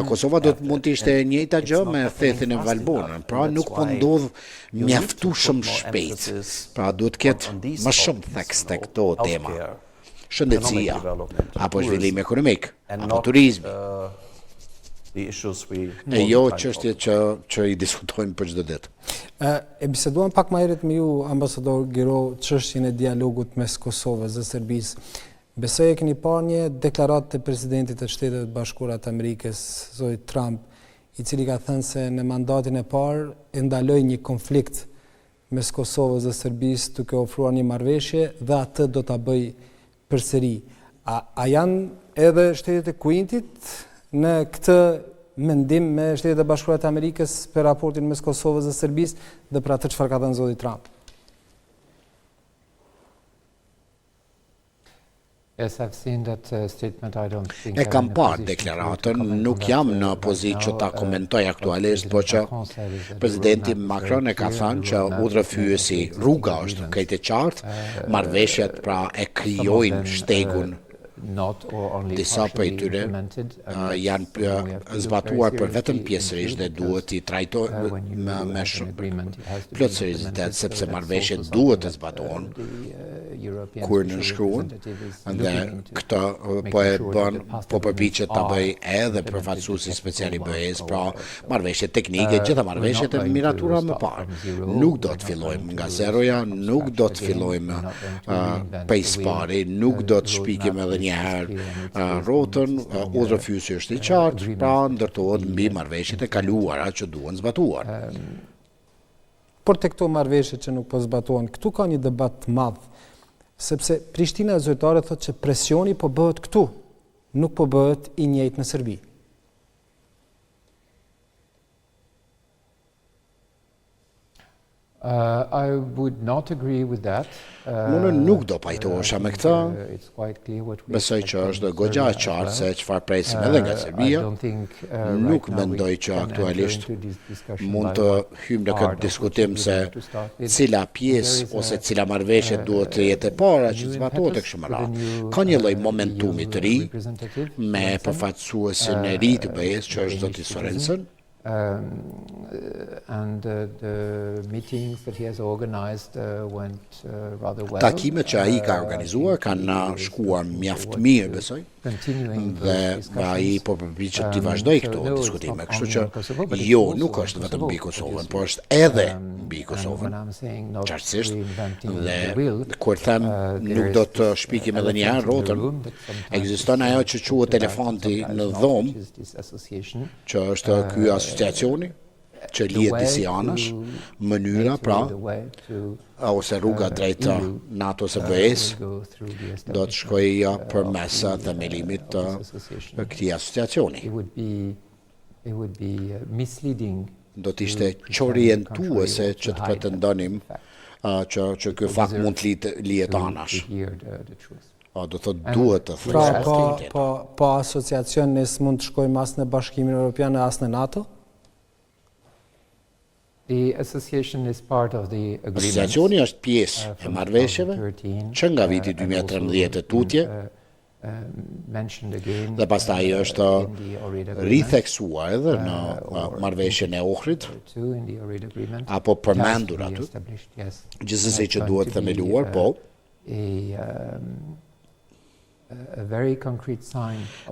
Kosova do të mund të ishte e njëjta gjë me Thethin e Valbonën, pra nuk po ndodh mjaftueshëm shpejt. Pra duhet të ketë më shumë theks tek këto tema. Shëndetësia, apo zhvillim ekonomik, apo turizmi. E jo çështje që i diskutojmë për çdo ditë. E biseduam pak më herët me ju, ambasador Gero, çështjen e dialogut mes Kosovës dhe Serbisë. Besoj e keni parë një deklaratë të presidentit të Shtetet Bashkuara të Amerikës, zoti Trump, i cili ka thënë se në mandatin e parë e ndaloi një konflikt mes Kosovës dhe Serbisë duke ofruar një marrëveshje dhe atë do ta bëj përsëri. A janë edhe Shtetet e Kuintit në këtë mendim me Shtetet e Bashkuara të Amerikës për raportin mes Kosovës dhe Serbisë dhe për atë çfarë ka thënë zoti Trump? Yes, I've seen that statement. I don't think E I'm kam in a parë position to deklaratën, comment nuk on jam that, në but pozitë që now, ta komentoj aktualisht, po që Macron said is that the presidenti roadmap is Macron very e ka clear, thënë the që roadmap is udhërfyesi made of rruga existing është agreements. krejt e qartë, marrëveshjet pra e Some of krijojnë them, shtegun. not or only Disa prej partially tyre implemented, but janë we have to look zbatuar very për vetëm seriously pjesërisht into dhe it, duhet i trajtojnë when you me have an agreement, it has to be plot seriozitet, implemented, so sepse that's marrëveshjet also duhet të something zbatohen that, the European kur Special nënshkruhen Representative is dhe looking into, këtë making po e sure bën, that the past po përpiqet ta agreements bëj are edhe implemented përfaqësuesi at special i technical BE-s, level. pra marrëveshjet teknike, gjitha marrëveshjet e We're not miratura going to më start parë. from zero, Nuk do we're të not fillojmë going nga to zeroja, start from nuk do scratch të again, fillojmë we're not going to reinvent pej the wheel. spari, nuk do të shpikim edhe një herë rrotën, udhërfyesi është i qartë, pra ndërtohet mbi marrëveshjet e kaluara që duhen zbatuar. Por të këto marrëveshje që nuk po zbatohen, këtu ka një debat të madh, sepse Prishtina e zyrtare thotë që presioni po bëhet këtu, nuk po bëhet i njëjtë në Serbi. I would not agree with that. Unë nuk do pajtohesha me këtë. It's quite clear what we Besoj expect që from është goxha e Serbia as qartë well. se çfarë presim edhe nga Serbia. I don't think, Nuk right now mendoj we që can aktualisht enter into this discussion mund by të what hyjmë në part këtë of diskutim what se we to start with. cila There pjesë is ose a, cila marrëveshje duhet të jetë e para që new të zbatohet e impetus kështu me with the radhë. new, Ka një lloj EU momentumi të ri representative, me Sorensen. përfaqësuesin e ri të BE-s që është zoti Sorensen. And the meetings that he has organized went rather well. Takimet që ai ka organizuar kanë shkuar mjaft mirë, besoj. Dhe ai po përpiqet të vazhdoj këto diskutime, kështu që jo, nuk është vetëm mbi Kosovën, por është edhe mbi Kosovën. Qartësisht, dhe kur them nuk do të shpikim edhe një herë rrotën, ekziston ajo që quhet elefanti në dhomë, që është ky asociacioni që lihet disi anash, mënyra pra ose rruga drejt NATO-s së BE-s do të shkojë përmes themelimit të këtij asociacioni. Do të ishte çorientuese që të pretendonim që ky fakt mund të lihet anash. Do thotë duhet të thotë. Pra pa asociacion ne s'mund të shkojmë as në Bashkimin Evropian as në NATO? Asociacioni është pjesë e marrëveshjeve që nga viti 2013 e tutje dhe pastaj është ritheksuar edhe në marrëveshjen e Ohrit apo përmendur aty, gjithsesi që duhet themeluar, po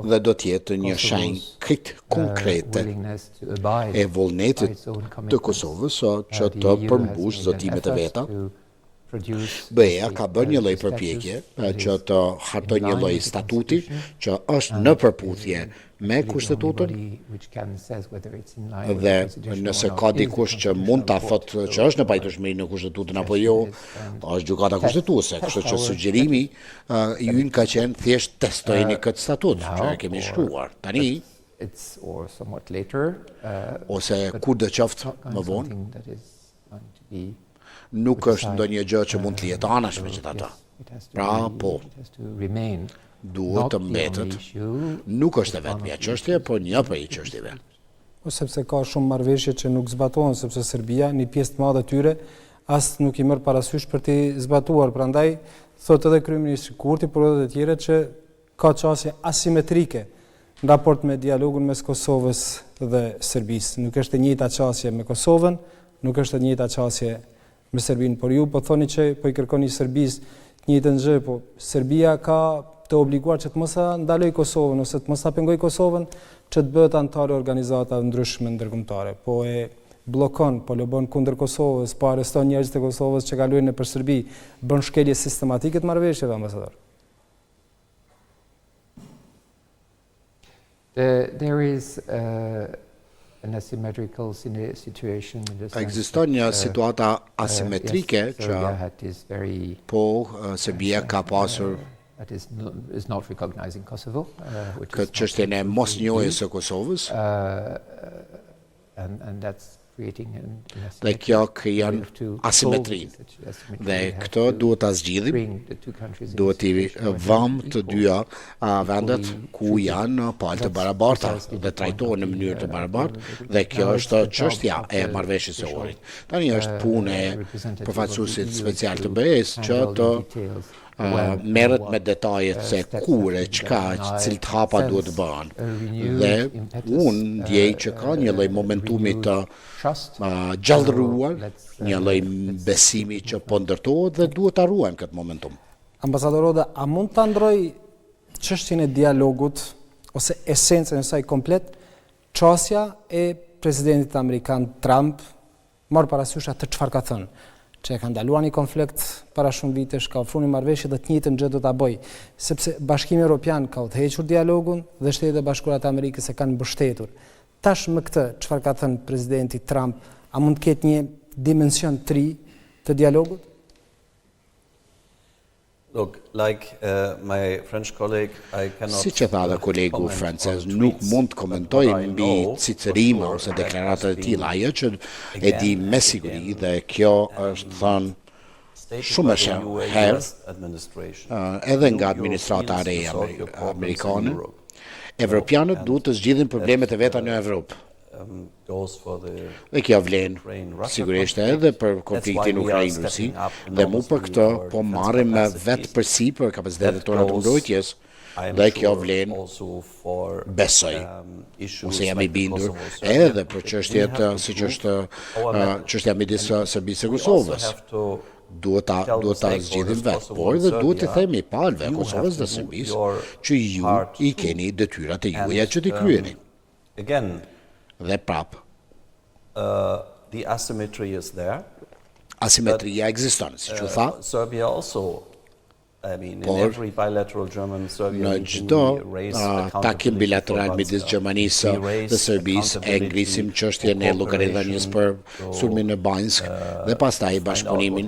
dhe do të jetë një shenjë krejt konkrete e vullnetit të Kosovës që të përmbush zotimet e veta. BE-ja ka bërë një lloj përpjekje që të hartoj një lloj statuti që është në përputhje me kushtetutën dhe nëse ka dikush që mund ta thotë që është në pajtueshmëri në kushtetutën apo jo, është gjykata kushtetuese, kështu që sugjerimi ynë ka qenë thjesht testojeni këtë statut që e kemi shkruar. Tani ose kur do qoftë më vonë, nuk është ndonjë gjë që mund të lihet anash me gjithata. Pra, po, duhet të mbetet, nuk është e vetmja çështje, por një prej çështjeve. Sepse ka shumë marrëveshje që nuk zbatohen, sepse Serbia, një pjesë të madhe tyre, as nuk i merr parasysh për të zbatuar. Prandaj, thotë edhe kryeministri Kurti, por edhe të tjerë që ka çështje asimetrike në raport me dialogun mes Kosovës dhe Serbisë. Nuk është e njëjta çështje me Kosovën, nuk është e njëjta çështje me Serbinë, por ju po thoni që po i kërkoni Serbisë të njëjtën gjë, po Serbia ka të obliguar që të mos ndaloj Kosovën ose të mos pengoj Kosovën që të bëhet antare organizatave ndryshme ndërkombëtare. Po e bllokon, po lobon kundër Kosovës, po arreston njerëz të Kosovës që kalojnë nëpër Serbi, bën shkelje sistematike të marrëveshjeve, ambasador. There is an asymmetrical situation in the sense Ekziston një situata asimetrike yes, që Serbia had this very Serbia ka pasur that is not recognizing Kosovo, which këtë çështjen e mosnjohjes së Kosovës. And that's creating Dhe kjo krijon asimetrinë. Dhe këtë duhet ta zgjidhim, duhet t'i vëmë të dyja vendet ku janë palë të barabarta dhe trajtohen në mënyrë të barabartë, dhe kjo është çështja e marrëveshjes së Ohrit. Tani është punë e përfaqësuesit special të BE-s që të merret me detajet se kur e çka, cilët hapa duhet të bëhen. Dhe unë ndjej që ka një lloj momentumi të gjallëruar, një lloj besimi që po ndërtohet dhe duhet ta ruajmë këtë momentum. Ambasador Roda, a mund ta ndroj çështjen e dialogut ose esencën e saj komplet çësja e presidentit amerikan Trump, marr parasysh atë çfarë ka thënë, që e ka ndaluar një konflikt para shumë vitesh, ka ofruar një marrëveshje dhe të njëjtën gjë do ta bëj, sepse Bashkimi Evropian ka udhëhequr dialogun dhe Shtetet e Bashkuara të Amerikës e kanë mbështetur. Tash me këtë, çfarë ka thënë presidenti Trump, a mund të ketë një dimension të ri të dialogut? Look, like my French colleague, I cannot... Si që tha dhe kolegu francez, nuk mund të komentoj mbi cicërima ose deklaratat e tilla, ajo që e di me siguri dhe kjo është thënë shumë herë edhe nga administrata e re amerikane. Evropianët duhet të zgjidhin problemet e veta në Evropë. Dhe kjo vlen sigurisht edhe për konfliktin Ukrainë-Rusi, dhe mu për këtë po marrim vetë përsi për kapacitetet tona të mbrojtjes, dhe kjo vlen besoj, ose jam I bindur, edhe për çështjet siç është çështja midis Serbisë e Kosovës. Duhet ta zgjidhim vetë, por dhe duhet të themi palëve Kosovës dhe Serbisë që ju I keni detyrat e juaja që t'i kryeni. Dhe prap, the asymmetry is there. Asimetria ekziston, siç u tha. Serbia also, I mean, in Por, every bilateral German-Serbia në çdo takim bilateral midis Gjermanisë dhe Serbisë e ngrisim çështjen e llogaridhënies për sulmin në Banjsk dhe pastaj bashkëpunimin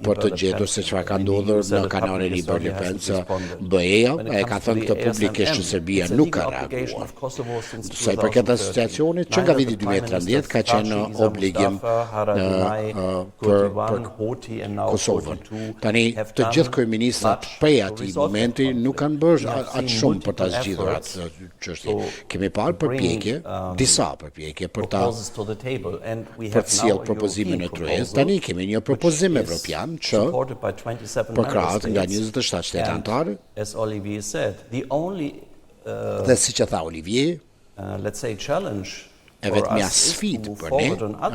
për të gjetur se çfarë ka ndodhur në kanalin e Liber-Lipens. BE-ja e ka thënë këtë publikisht që Serbia nuk ka reaguar. Sa I përket asociacionit, që nga viti 2013 ka qenë obligim për Kosovën. Tani të gjithë kryeministrat prej atij momenti nuk kanë bërë atë shumë për ta zgjidhur atë çështje. Kemi parë përpjekje, disa përpjekje për ta sjellë propozimin e Trojës. Tani kemi një propozim evropian që përkrahet nga 27 shtete anëtare. Dhe siç e tha Olivier, e vetmja sfidë për ne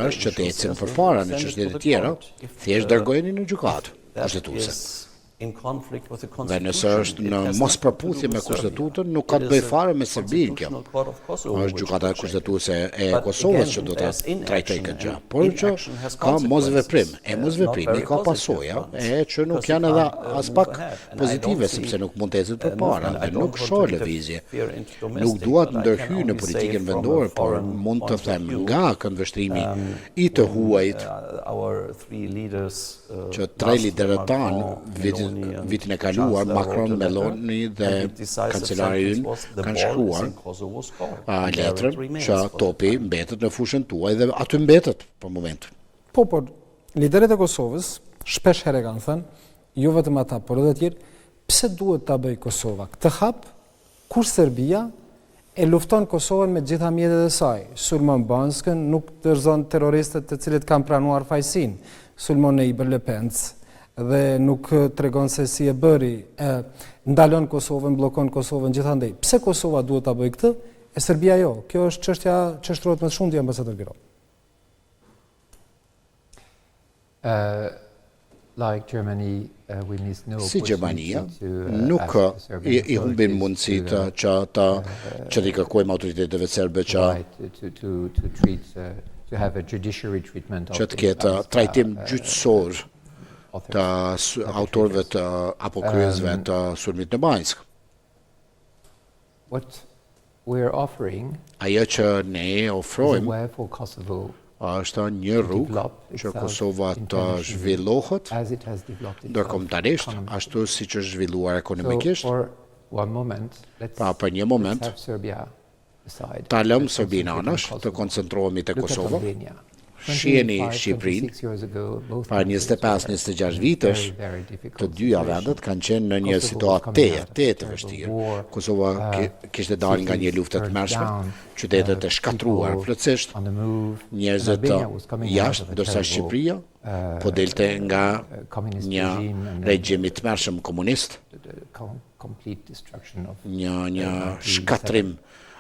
është që të ecim përpara në çështjet e tjera, thjesht dërgojeni në gjykatë kushtetuese. Dhe nëse është në mos përputhje me kushtetutën, nuk ka të bëjë fare me Serbinë kjo. Është gjykata kushtetuese e Kosovës që do ta trajtojë këtë gjë. Por që ka mosveprim. E mosveprimi ka pasoja që nuk janë edhe as pak pozitive, sepse nuk mund të ecet përpara dhe nuk shoh lëvizje. Nuk dua të ndërhyj në politikën vendore, por mund të them nga këndvështrimi I të huajt që tre liderët tanë vitin e kaluar, Macron, Meloni dhe kancelari ynë kanë shkruar letrën që topi mbetet në fushën tuaj dhe aty mbetet për moment. Po, liderët e Kosovës shpesh herë kanë thënë, jo vetëm ata, por edhe tjerë, pse duhet ta bëj Kosova këtë hap, kur Serbia e lufton Kosovën me gjitha mjetet e saj, sulmon Banskën, nuk dorëzon terroristët të cilët kanë pranuar fajsin, sulmon në Liber-Lipens, dhe nuk tregon se si e bëri, ndalon Kosovën, bllokon Kosovën gjithandej. Pse Kosova duhet ta bëjë këtë, e Serbia jo? Kjo është çështja që shtrohet më shumë di ambasador Biro. Like Germany, we miss no Si Gjermania, nuk I humbin mundësitë që t'i kërkojmë autoriteteve serbe që të ketë trajtim gjyqësor të autorëve të apo kryesve të sulmit në Banjsk. we're offering Ajo që ne is a ofrojmë way for Kosovo është një rrugë që Kosova të zhvillohet as it has developed itself ndërkombëtarisht, ashtu siç është zhvilluar So ekonomikisht. for one moment, let's Për një moment, have Serbia aside. ta lëm Let's Serbinë concentrate on anash, të Kosovo. koncentrohemi te Look at Kosova. Albania. Shiheni 25, Shqipërinë, 26 years ago, both para countries 25-26 were vitesh, very, very difficult të dyja situation. vendet kanë qenë në një Kosovo was situatë coming out of të terrible vështirë. war, Kosova kishte dalë nga një luftë të mërshme, qytetet e shkatruar plotësisht, on the move. njerëzit të Albania was coming out of jashtë, a ndërsa terrible, Shqipëria po delte nga communist një regime and regjim i tmerrshëm komunist, the complete destruction of një shkatrim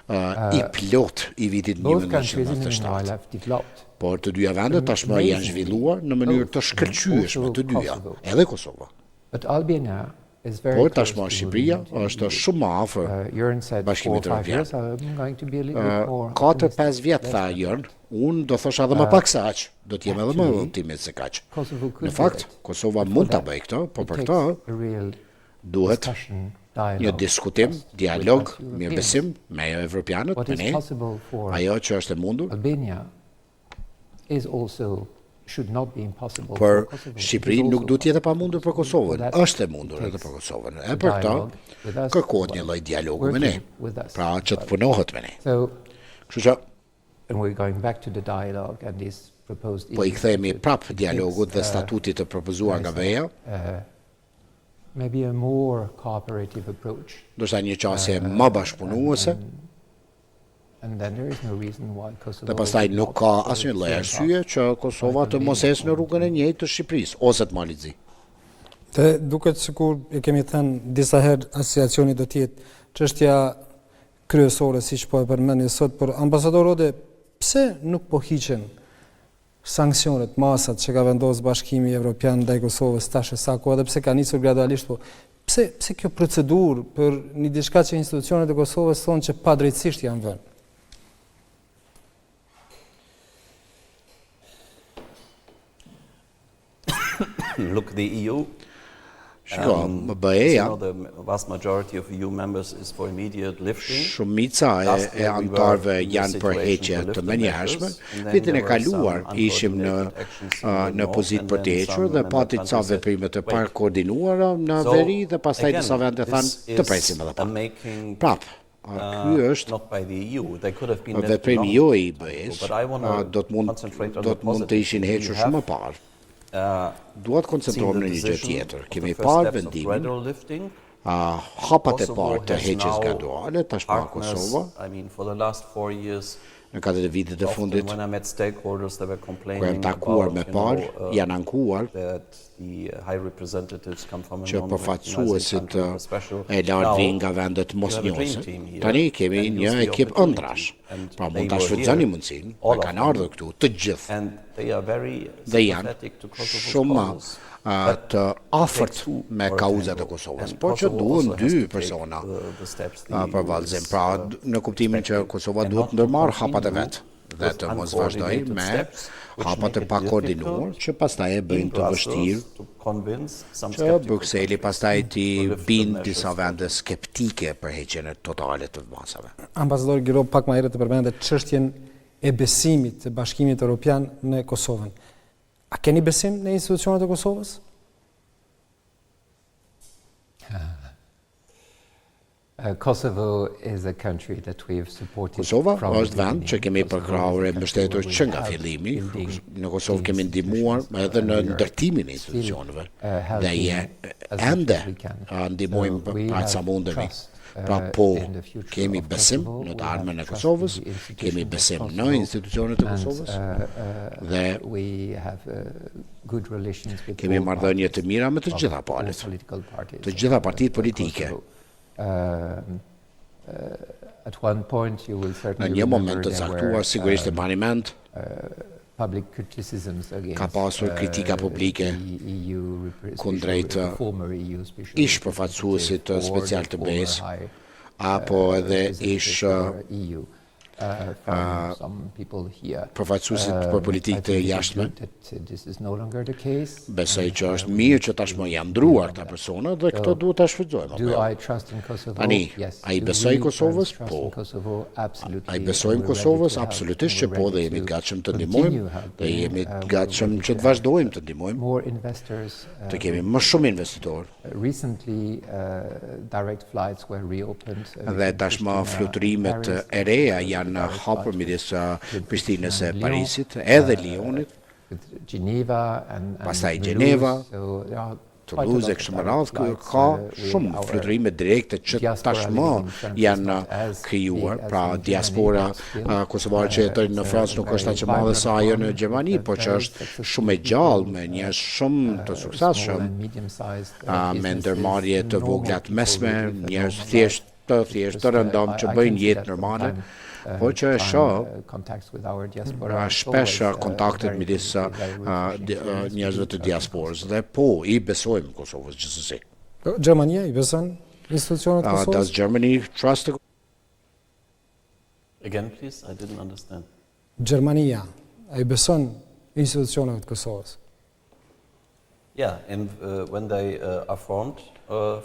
i plot i vitit both countries in the meanwhile 1997. have developed. Por të dyja vendet tashmë janë zhvilluar në mënyrë të shkëlqyeshme të dyja, edhe Kosova. But Albania is very Por close tashmë to Shqipëria the Union. është shumë më afër. Jörn said 4 or Bashkimit 5 Evropian. years, I'm going to be a little bit more 4-5 vjet tha Jörn, unë do thosha edhe më pak se aq, do të jem edhe më optimist se kaq. Kosovo could Në do fakt, it. Kosova mund ta bëjë këtë, por It për takes këtë a real duhet discussion, një dialogue diskutim, with us dialog, Europeans. mirëbesim me evropianët, What me is ne. possible for Ajo që është e mundur Albania is also should not be impossible për for Kosovo. Shqipërinë nuk duhet të jetë e pamundur për Kosovën. Është e mundur edhe për Kosovën. E për këtë kërkohet një lloj dialogu me ne, pra që të punohet me ne. So, Kështu që and we're going back to the dialogue and this proposed po i kthehemi initiative. prap It dialogut takes, dhe statutit të propozuar nga veja, maybe a more cooperative approach. ndoshta një qasje më bashkëpunuese, And then there is no reason why Kosovo dhe pastaj should nuk not ka follow asnjë the lloj same arsye path. që Kosova të mos ecë në rrugën e njëjtë të Shqipërisë ose të Malizit. Dhe duket sikur e kemi thënë disa herë, asociacioni do të jetë çështja kryesore siç po e përmendni sot, por ambasador Rode, pse nuk po hiqen sanksionet, masat që ka vendosur Bashkimi Evropian ndaj Kosovës tash sa kohë, edhe pse ka nisur gradualisht, po pse kjo procedurë për një diçka që institucionet e Kosovës thonë që padrejtisht janë vënë? Look, the EU, Shiko, as you BE-ja, know, the vast majority of EU members is for immediate lifting. shumica Last e year we were antarëve in a janë për situation heqje to të lift the menjëhershme. measures, and then Vitin e there were some kaluar ishim në uncoordinated actions in the në north, pozitë and për then të hequr some dhe member pati ca countries said, veprime të "Wait." parkoordinuara në So, veri dhe pastaj again, disa vende this thanë të is presim edhe a pak. making, Prap, ky është not by the EU. They could have been left veprimi long jo i time ago, BE-s, but I wanna do të concentrate on the mund të ishin positives. hequr We shumë have, më parë. uh, Duhet koncentrohem seen the në një gjë decision tjetër. of Kemi the first parë steps of vendimin, gradual lifting. hapat e Kosovo parë të has heqjes now graduale, tashmë partners, Kosova, I mean, for the last 4 years, në 4 vitet e often fundit, when I met stakeholders, they were kur complaining jam takuar about, me you parë, know, janë ankuar that the high representatives come from a që përfaqësuesit country with a special. e Now, lartë vinë nga vendet mos you have a dream njohëse. team here, Tani kemi and një use the ekip opportunity. ëndrash. And Pra they mund ta were shfrytëzoni here, mundësinë, all dhe of kanë them. ardhur këtu të gjithë And they are very dhe janë sympathetic to Kosovo's shumë cause. But të afërt takes two me for a kauzat e tango. Kosovës, And por që Kosovo duhen also has dy to take persona the steps the për EU vallëzim. is, Pra në kuptimin që expecting. Kosova And duhet not to ndërmarr hapat e continue vet dhe with të mos vazhdoj uncoordinated me steps, which hapat make e it pakoordinuar difficult që pastaj e in bëjnë të Brussels vështirë to convince some që skeptical Brukseli countries pastaj ti to lift the bind measures disa for vende skeptike për heqjen e totale të masave. Ambasador Giro pak më herët të përmendët çështjen e besimit të Bashkimit Evropian në Kosovën. A keni besim në institucionet e Kosovës? Kosovo is a country that we have supported Kosova from the është vend që kemi beginning. përkrahur e Kosovo is a mbështetur country që where nga we have fillimi. building Në Kosovë kemi these ndihmuar institutions, edhe në and we are ndërtimin e still, institucioneve. helping Dhe as much ende as we can. ndihmojmë So we për sa have mundemi. trust, Pra po, in the future kemi of besim Kosovo, në të we have ardhmen e trust Kosovës, in the institutions kemi of besim në Kosovo, institucionet e and, Kosovës dhe we have good relations with kemi all marrëdhënie të parties mira me të of gjitha all palët, political parties të of, gjitha partitë of politike. Kosovo. At one point you will Në certainly një moment remember të there caktuar were sigurisht e bani mend, public criticisms against ka pasur kritika publike the EU kundrejt former EU special ish përfaqësuesit representative or special the të former BE-s, high apo edhe representative ish for EU. from some people here. Përfaqësuesit për politikë të jashtme. This is no longer the case. Besoj që është mirë që tashmë janë ndruar këta persona dhe këto duhet ta shfrytëzojmë. Do I trust in Kosovo? Ani, Yes. ai Do besoj we Kosovës? trust Po. in Kosovo? Absolutely. Ai besojmë And we're Kosovës? ready to help. Absolutisht që We're po, dhe ready jemi to të gatshëm të continue ndihmojmë, helping. dhe jemi të We're gatshëm ready që to të vazhdojmë të ndihmojmë, More investors. të kemi më shumë investitorë. Recently, direct flights were reopened. Dhe tashmë fluturimet e reja janë hapur midis Prishtinës e Parisit, edhe Lionit, With Geneva and pastaj Toulouse. Geneva, So there are quite a Toulouse lot e of kështu me direct radhë, flights, ka with shumë our fluturime direkte që diaspora tashmë living in France is janë not as krijuar, big as pra in diaspora Germany, but still, kosovare që jetojnë në Francë nuk është aq e madhe sa ajo në Gjermani, por që është shumë e gjallë me njerëz shumë të suksesshëm, me ndërmarrje të vogla të mesme, njerëz thjesht të rëndom që bëjnë jetë normale, po që e shoh shpesh kontaktet midis njerëzve të diasporës dhe po i besojmë Kosovës gjithsesi. Gjermania i beson institucionet Does Kosovës? Germany trust the Again, please, I didn't understand. Gjermania i beson institucionet Kosovës? Yeah, and when they are formed,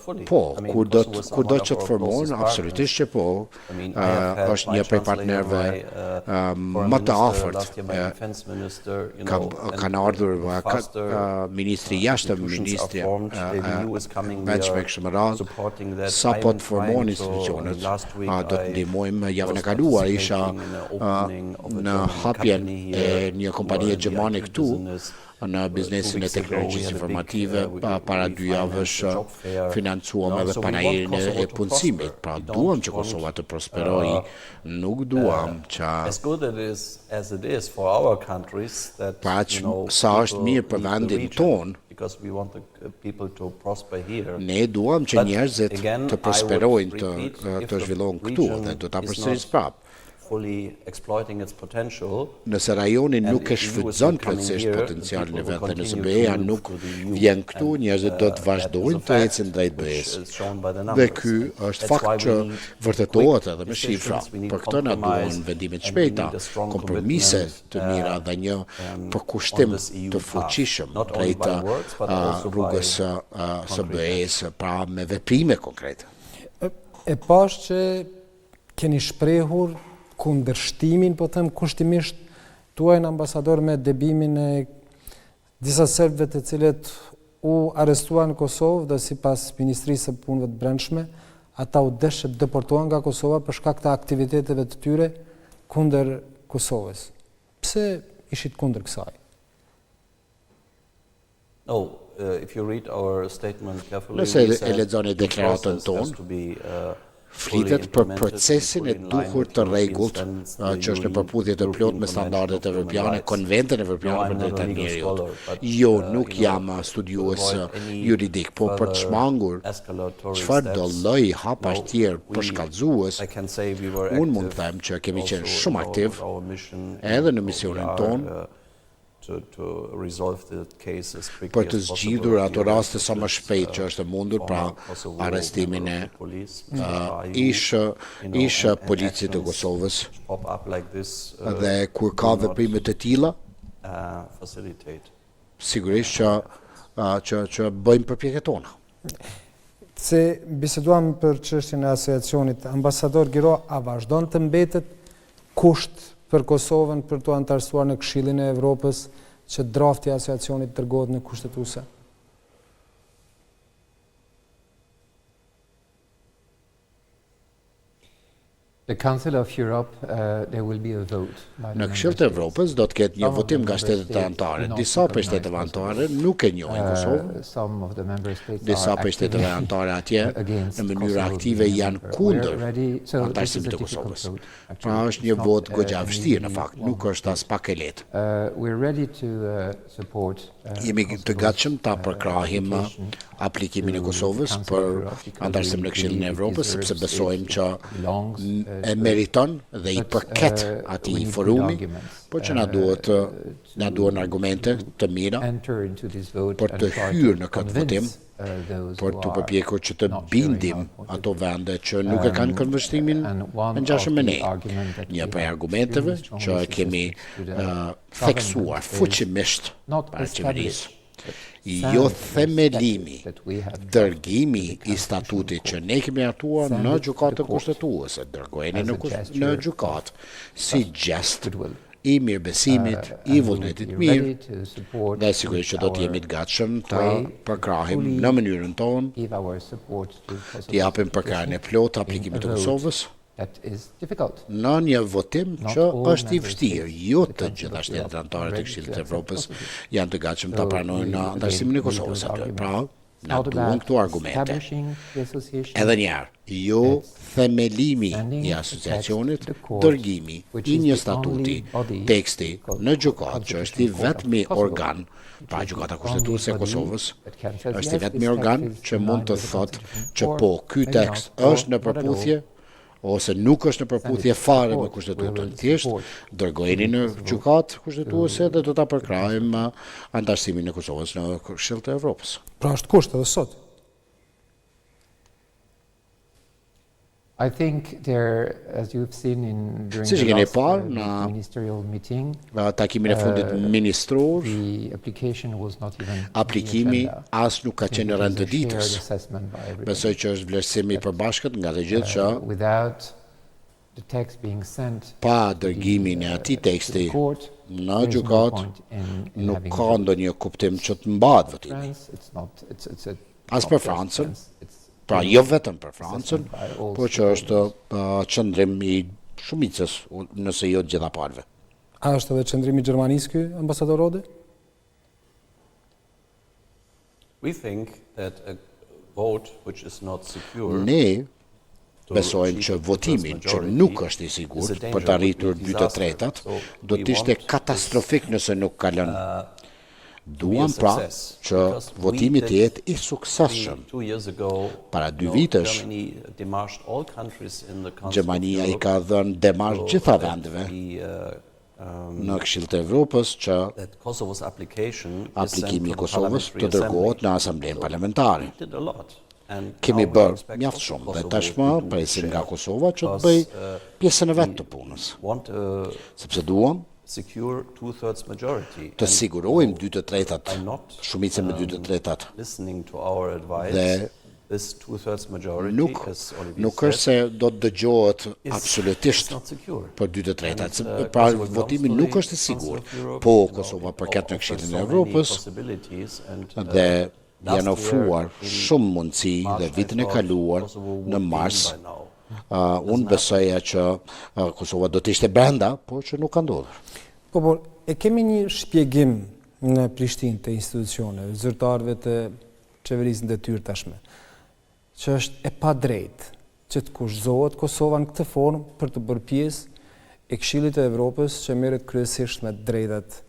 fully. Po, I mean, kur do Kosovo is të one of our formohen, closest absolutisht që po, partners. I mean, I have had është my një prej translator, partnerëve my, foreign më të minister, afërt. last year my defense minister, you know, Kanë ardhur faster ministri jashtë, institutions ministri are formed, the EU is coming, we veçme are kështu me radhë, supporting that. sa po I'm të formohen trying to, institucionet, last week do të I ndihmojmë. Javën e was kaluar isha participating in the opening of a në German hapjen company e here, një who kompanie are in the gjermane IT këtu, business. në biznesin e teknologjisë informative, para 2 javësh financuam edhe panairin e punësimit. Pra duam që Kosova të prosperojë, nuk duam që As good as it is for our countries that sa është mirë për vendin ton, because we want the people to prosper here. Ne duam që njerëzit të prosperojnë, të zhvillohen këtu dhe do ta përsëris prapë. Fully exploiting its potential. Nëse rajoni nuk e shfrytëzon plotësisht potencialin e vet dhe nëse BE-ja nuk vjen këtu, njerëzit do të vazhdojnë të ecin drejt BE-s. Dhe ky është fakt që vërtetohet edhe me shifra. Për këtë na duhen vendime të shpejta, kompromise të mira dhe një përkushtim të fuqishëm drejt rrugës së BE-s, pra me veprime konkrete. E pash që keni shprehur kundërshtimin, po them kushtimisht, tuaj në ambasador me debimin e disa serbëve të cilët u arrestuan në Kosovë dhe sipas Ministrisë së Punëve të Brendshme, ata u deshë deportuan nga Kosova për shkak të aktiviteteve të tyre kundër Kosovës. Pse ishit kundër kësaj? If you read our statement carefully, nëse e lexoni deklaratën tonë, flitet për procesin e duhur të rregullt që është në përputhje të plot me standardet evropiane, konventin evropian për drejtat e njerëzit. Jo, nuk jam studiues juridik, por për të shmangur çfarë do lloji hapash tjerë përshkallëzues, unë mund të them që kemi qenë shumë aktiv edhe në misionin tonë për të zgjidhur ato raste sa më shpejt që është mundur, pra arrestimin e ish policit të Kosovës, dhe kur ka veprime të tilla, sigurisht që bëjmë përpjekjet tona. Se biseduam për çështjen e asociacionit, ambasador Giro, a vazhdon të mbetet kusht për Kosovën për të antarësuar në Këshillin e Evropës që drafti i asociacionit dërgohet në kushtetuese? The Council of Europe, there will be a vote. Në Këshillin e Evropës do të ketë një votim nga shtetet anëtare. Disa prej shteteve anëtare nuk e njohin Kosovën. Disa prej shteteve anëtare atje në mënyrë aktive janë kundër antarësimit të Kosovës. Pra është një vot goxha vështirë në fakt, nuk është as pak e lehtë. Jemi të gatshëm ta përkrahim aplikimin e Kosovës për antarësim në Këshillin e Evropës, sepse besojmë që e meriton dhe I përket atij forumi, por që na duhen argumente të mira për të hyrë në këtë votim, por të përpjekur që të bindim ato vende që nuk e kanë këndvështrimin në ngjashëm me ne. Një prej argumenteve që kemi theksuar fuqimisht para qeverisë, jo themelimi, dërgimi I statutit që ne kemi hartuar në gjykatën kushtetuese, dërgojeni në gjykatë si gjest I mirëbesimit, I vullnetit mirë, dhe sigurisht që do të jemi të gatshëm ta përkrahim në mënyrën tonë, të japim përkrahjen e plotë aplikimit të Kosovës në një votim që është I vështirë. Jo të gjitha shtetet anëtare të Këshillit të Evropës janë të gatshëm ta pranojnë në antarësimin e Kosovës aty. Pra, na duhen këtu argumente. Edhe njëherë, jo themelimi I asociacionit, dërgimi I një statuti, teksti në gjykatë që është I vetmi organ, pra gjykata kushtetuese e Kosovës, është I vetmi organ që mund të thotë që po, ky tekst është në përputhje ose nuk është në përputhje fare me kushtetutën. Thjesht dërgojeni në gjykatë kushtetuese dhe do ta përkrahim antarësimin e Kosovës në Këshill të Evropës. Pra është kusht edhe sot. I think there, as you've seen during Si që the keni last parë në ministerial meeting, takimin e fundit ministror, the application was not even aplikimi on the agenda. as nuk ka qenë në rend të It was a shared ditës. assessment by everybody. Besoj që është vlerësimi I përbashkët nga të gjithë që Without the text being sent pa dërgimin e atij teksti to the court, në there is no gjykatë point in nuk having ka the ndonjë kuptim që të mbahet votimi. France, it's not, it's a As not për just Francën, France, it's pra jo vetëm për Francën, por që është qëndrim I shumicës, nëse jo të gjitha palëve. A është edhe qëndrimi I Gjermanisë ky, ambasador Rode? We think that a vote which is not secure Ne to besojmë achieve që the votimi first që majority nuk është I is a sigurt danger, për të arritur would be 2/3, disaster. So do we të ishte want katastrofik nëse nuk kalon. Duam be a pra success, që because votimi we të jetë I suksesshëm. 2 years ago, Para 2 vitesh, Germany demarched all countries in the Council of Gjermania I Europe ka dhënë demarsh so gjitha that vendeve the, në Këshill të Evropës që that Kosovo's application is sent aplikimi to I the Kosovës Parliamentary të dërgohet Assembly. në Asamblenë Parlamentare. We did a lot. And Kemi now we bërë expect mjaft also shumë dhe Kosovo tashmë to do presim its nga share. Kosova që të Because, bëj pjesën e vet të punës, want sepse duam secure 2/3 majority. të And sigurojmë 2/3 by not shumicën me 2/3. listening to our advice, Dhe this 2/3 majority, Nuk as Olivier nuk said, është se do të dëgjohet is absolutisht not secure. për 2/3. And, Pra Kosovo votimi belongs nuk to është I the sigurt. Council of Europe, Po you know, Kosova it përket në offers Këshillin so e many Evropës possibilities and, dhe last janë ofruar year in shumë mundësi March, dhe I vitin e thought kaluar Kosovo would në be mars. by now. Unë besoja që Kosova do të ishte brenda, por që nuk ka ndodhur. Por e kemi një shpjegim në Prishtinë të institucioneve, zyrtarëve të qeverisë në detyrë tashme, që është e padrejtë që të kushtohet Kosova në këtë formë për të bërë pjesë e Këshillit të Evropës që merret kryesisht me drejtat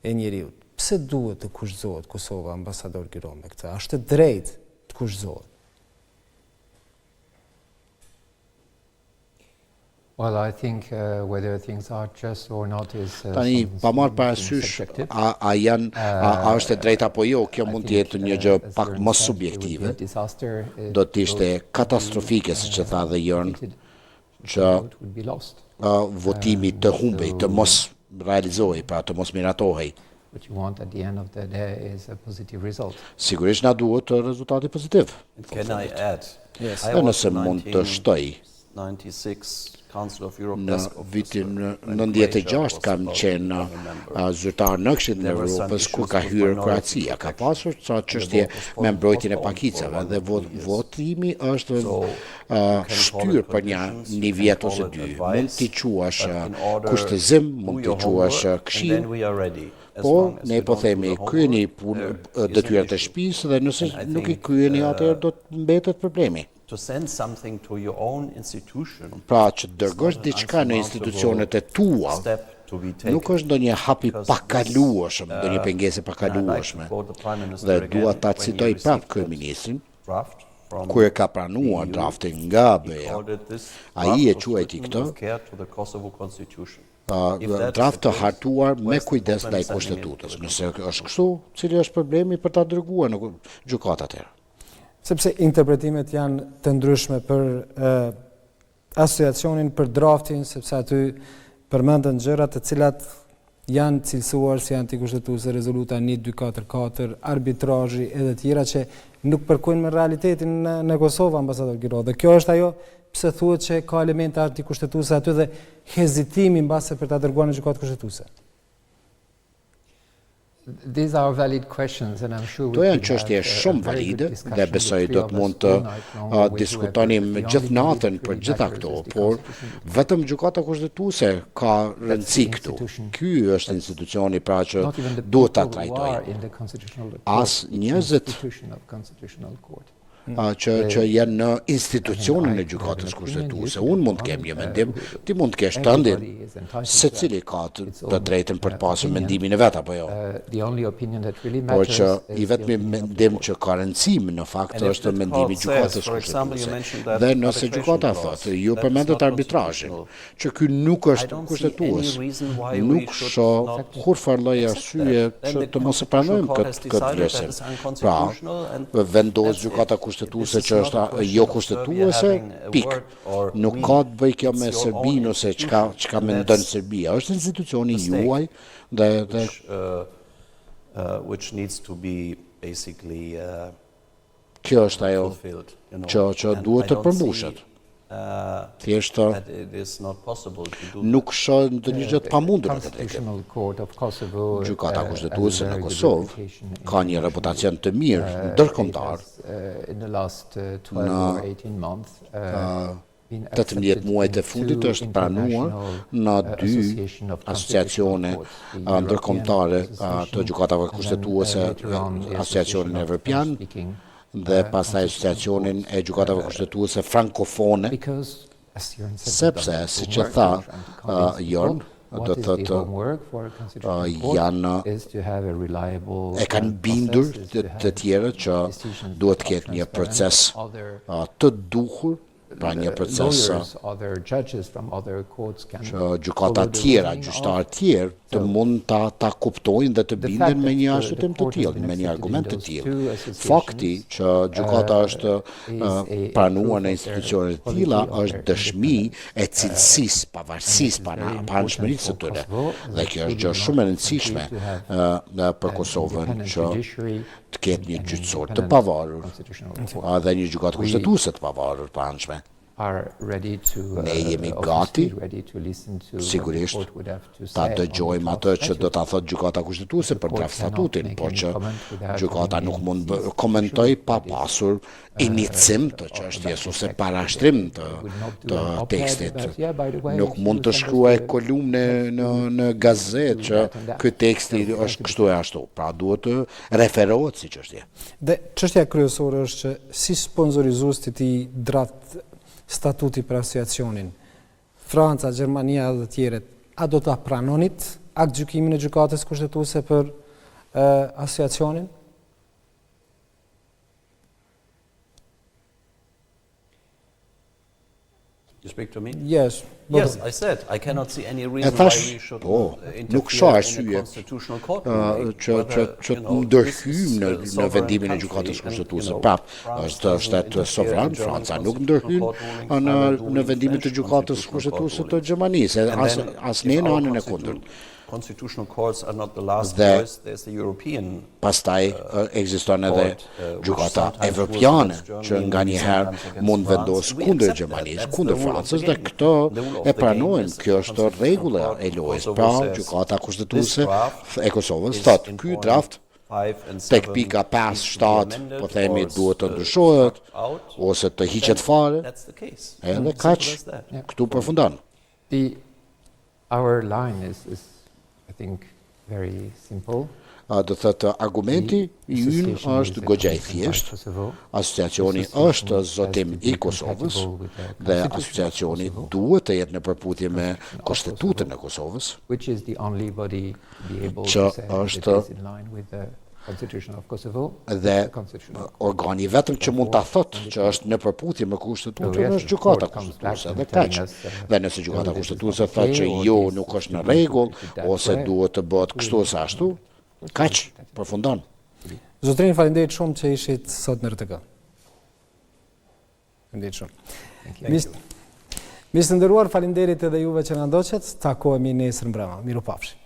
e njeriut. Pse duhet të kushtohet Kosova, ambasador Giro, me këtë? Është e drejtë të kushtohet? Well, I think whether things are just or not is Tani, pa marrë parasysh, a është e drejtë apo jo, kjo mund të jetë një gjë pak më subjektive. Do të ishte katastrofike, siç e tha dhe Jørn, që votimi të humbej, të mos realizohej, pra të mos miratohej. What you want at the end of the day is a positive result. Sigurisht na duhet rezultati pozitiv. Can I add? Yes. I Dhe was nëse in mund të shtoj, 96 Council of Europe në desk officer vitin when 96 Croatia was kam about qenë to become a member. zyrtar në Këshillin e There were some Evropës kur issues ka with hyrë minority Kroacia. Ka protection. pasur ca çështje me mbrojtjen e pakicave dhe votimi është shtyr për një vjet ose dy. Mund t'i quash kushtëzim, mund t'i quash këshill, por ne po themi kryeni detyrat e shtëpisë dhe nëse nuk I kryeni atëherë do të mbetet problemi. To send something to your own institution. Pra që dërgosh diçka në institucionet e tua, Step to be taken. nuk është ndonjë hap I pakalueshëm, ndonjë pengesë pakalueshme. Dhe dua ta citoj prapë kryeministrin, Draft kur e ka pranuar draftin nga BE-ja, ai e quajti këtë draft të hartuar me kujdes ndaj kushtetutës. Nëse është kështu, cili është problemi për ta dërguar në gjykatë atëherë? Sepse interpretimet janë të ndryshme për asociacionin, për draftin, sepse aty përmenden gjëra të cilat janë cilësuar si antikushtetuese, rezoluta 1244, arbitrazhi edhe tjera që nuk përkujnë me realitetin në Kosovë, ambasador Giro. Dhe kjo është ajo pse thuhet që ka elemente antikushtetuese aty dhe hezitimi mbase për ta dërguar në gjykatë kushtetuese. These are valid questions and I'm sure Këto janë çështje shumë valide dhe besoj do të mund të diskutonim gjithë natën për gjitha këto, por vetëm gjykata kushtetuese ka rëndësi këtu. Ky është institucioni pra që duhet ta trajtojë. As njerëzit që janë në institucionin e gjykatës kushtetuese. Unë mund të kem një mendim, ti mund të kesh tëndin, secili ka të drejtën për të pasur mendimin e vet apo jo. Por që i vetmi mendim që ka rëndësi në fakt është mendimi i gjykatës kushtetuese. Dhe nëse gjykata thotë, ju përmendët arbitrazhin, që ky nuk është kushtetues, nuk shoh kur farlloj arsye që të mos e pranojmë këtë vlerësim. Pra, vendos gjykata kushtetuese që është jo kushtetuese, pik. Nuk ka të bëjë kjo me Serbinë ose çka mendon Serbia. Është institucioni juaj dhe which needs to be basically kjo është ajo që duhet të përmbushet. Thjesht nuk shoh ndonjë gjë të pamundur në këtë drejtim. Gjykata kushtetuese në Kosovë ka një reputacion të mirë ndërkombëtar. Në 18 muajt e fundit është pranuar në 2 asociacione ndërkombëtare të gjykatave kushtetuese, Asociacionin Evropian dhe pastaj asociacionin e gjykatave kushtetuese frankofone, sepse siç e tha Jorn, do të thotë janë e kanë bindur të tjerët që duhet të ketë një proces të duhur, pra një proces që gjykata tjera, gjyqtarë tjerë të mund ta kuptojnë dhe të binden me një arsyetëm të tillë, me një argument të tillë. Fakti që gjykata është pranuar në institucione të tilla është dëshmi e cilësisë, pavarësisë, paanshmërisë së tyre. Dhe kjo është gjë shumë e rëndësishme për Kosovën që të ketë një gjyqësor të pavarur dhe një gjykatë kushtetuese të pavarur paanshme. Ne jemi gati, sigurisht, ta dëgjojmë atë që do ta thotë gjykata kushtetuese për draft statutin, por që gjykata nuk mund komentoj pa pasur inicim të çështjes ose parashtrim të tekstit. Nuk mund të shkruaj kolumne në gazetë që ky teksti është kështu e ashtu. Pra duhet të referohet si çështje. Dhe çështja kryesore është që si sponsorizues të këtij draft statuti për asociacionin, Franca, Gjermania dhe të tjerët, a do ta pranonit aktgjykimin e gjykatës kushtetuese për asociacionin? You speak to me? Yes. Yes, I said I cannot see any reason why we should interfere in a constitutional court që të ndërhyjmë në vendimin e gjykatës kushtetuese. Prap, është shtet sovran, Franca nuk ndërhyn në vendimin e gjykatës kushtetuese të Gjermanisë, as ne në anën e kundërt. Constitutional courts are not the last choice, there's the European. Pastaj ekziston edhe gjykata evropiane që nganjëherë mund vendos kundër Gjermanisë, kundër Francës dhe këto e pranojnë. Kjo është rregulla e lojës. Pra, gjykata kushtetuese e Kosovës thotë ky draft tek pika 5-7 po themi duhet të ndryshohet ose të hiqet fare. Edhe kaq këtu përfundon. Our line is I think very simple. Do thotë argumenti ynë është goxha i thjeshtë. Asociacioni është zotim i Kosovës dhe asociacioni duhet të jetë në përputhje me kushtetutën e Kosovës. Which is the only body be able Që to say that it është is in line with the Dhe organi vetëm që mund ta thotë që është në përputhje me Kushtetutën është gjykata kushtetuese dhe kaq. Dhe nëse gjykata kushtetuese thotë që jo nuk është në rregull ose duhet të bëhet kështu ose ashtu, kaq, përfundon. Zotrin, faleminderit shumë që ishit sot në RTK. Faleminderit shumë. Miq të nderuar, faleminderit edhe juve që na ndoqët. Takohemi nesër mbrëma. Mirupafshim.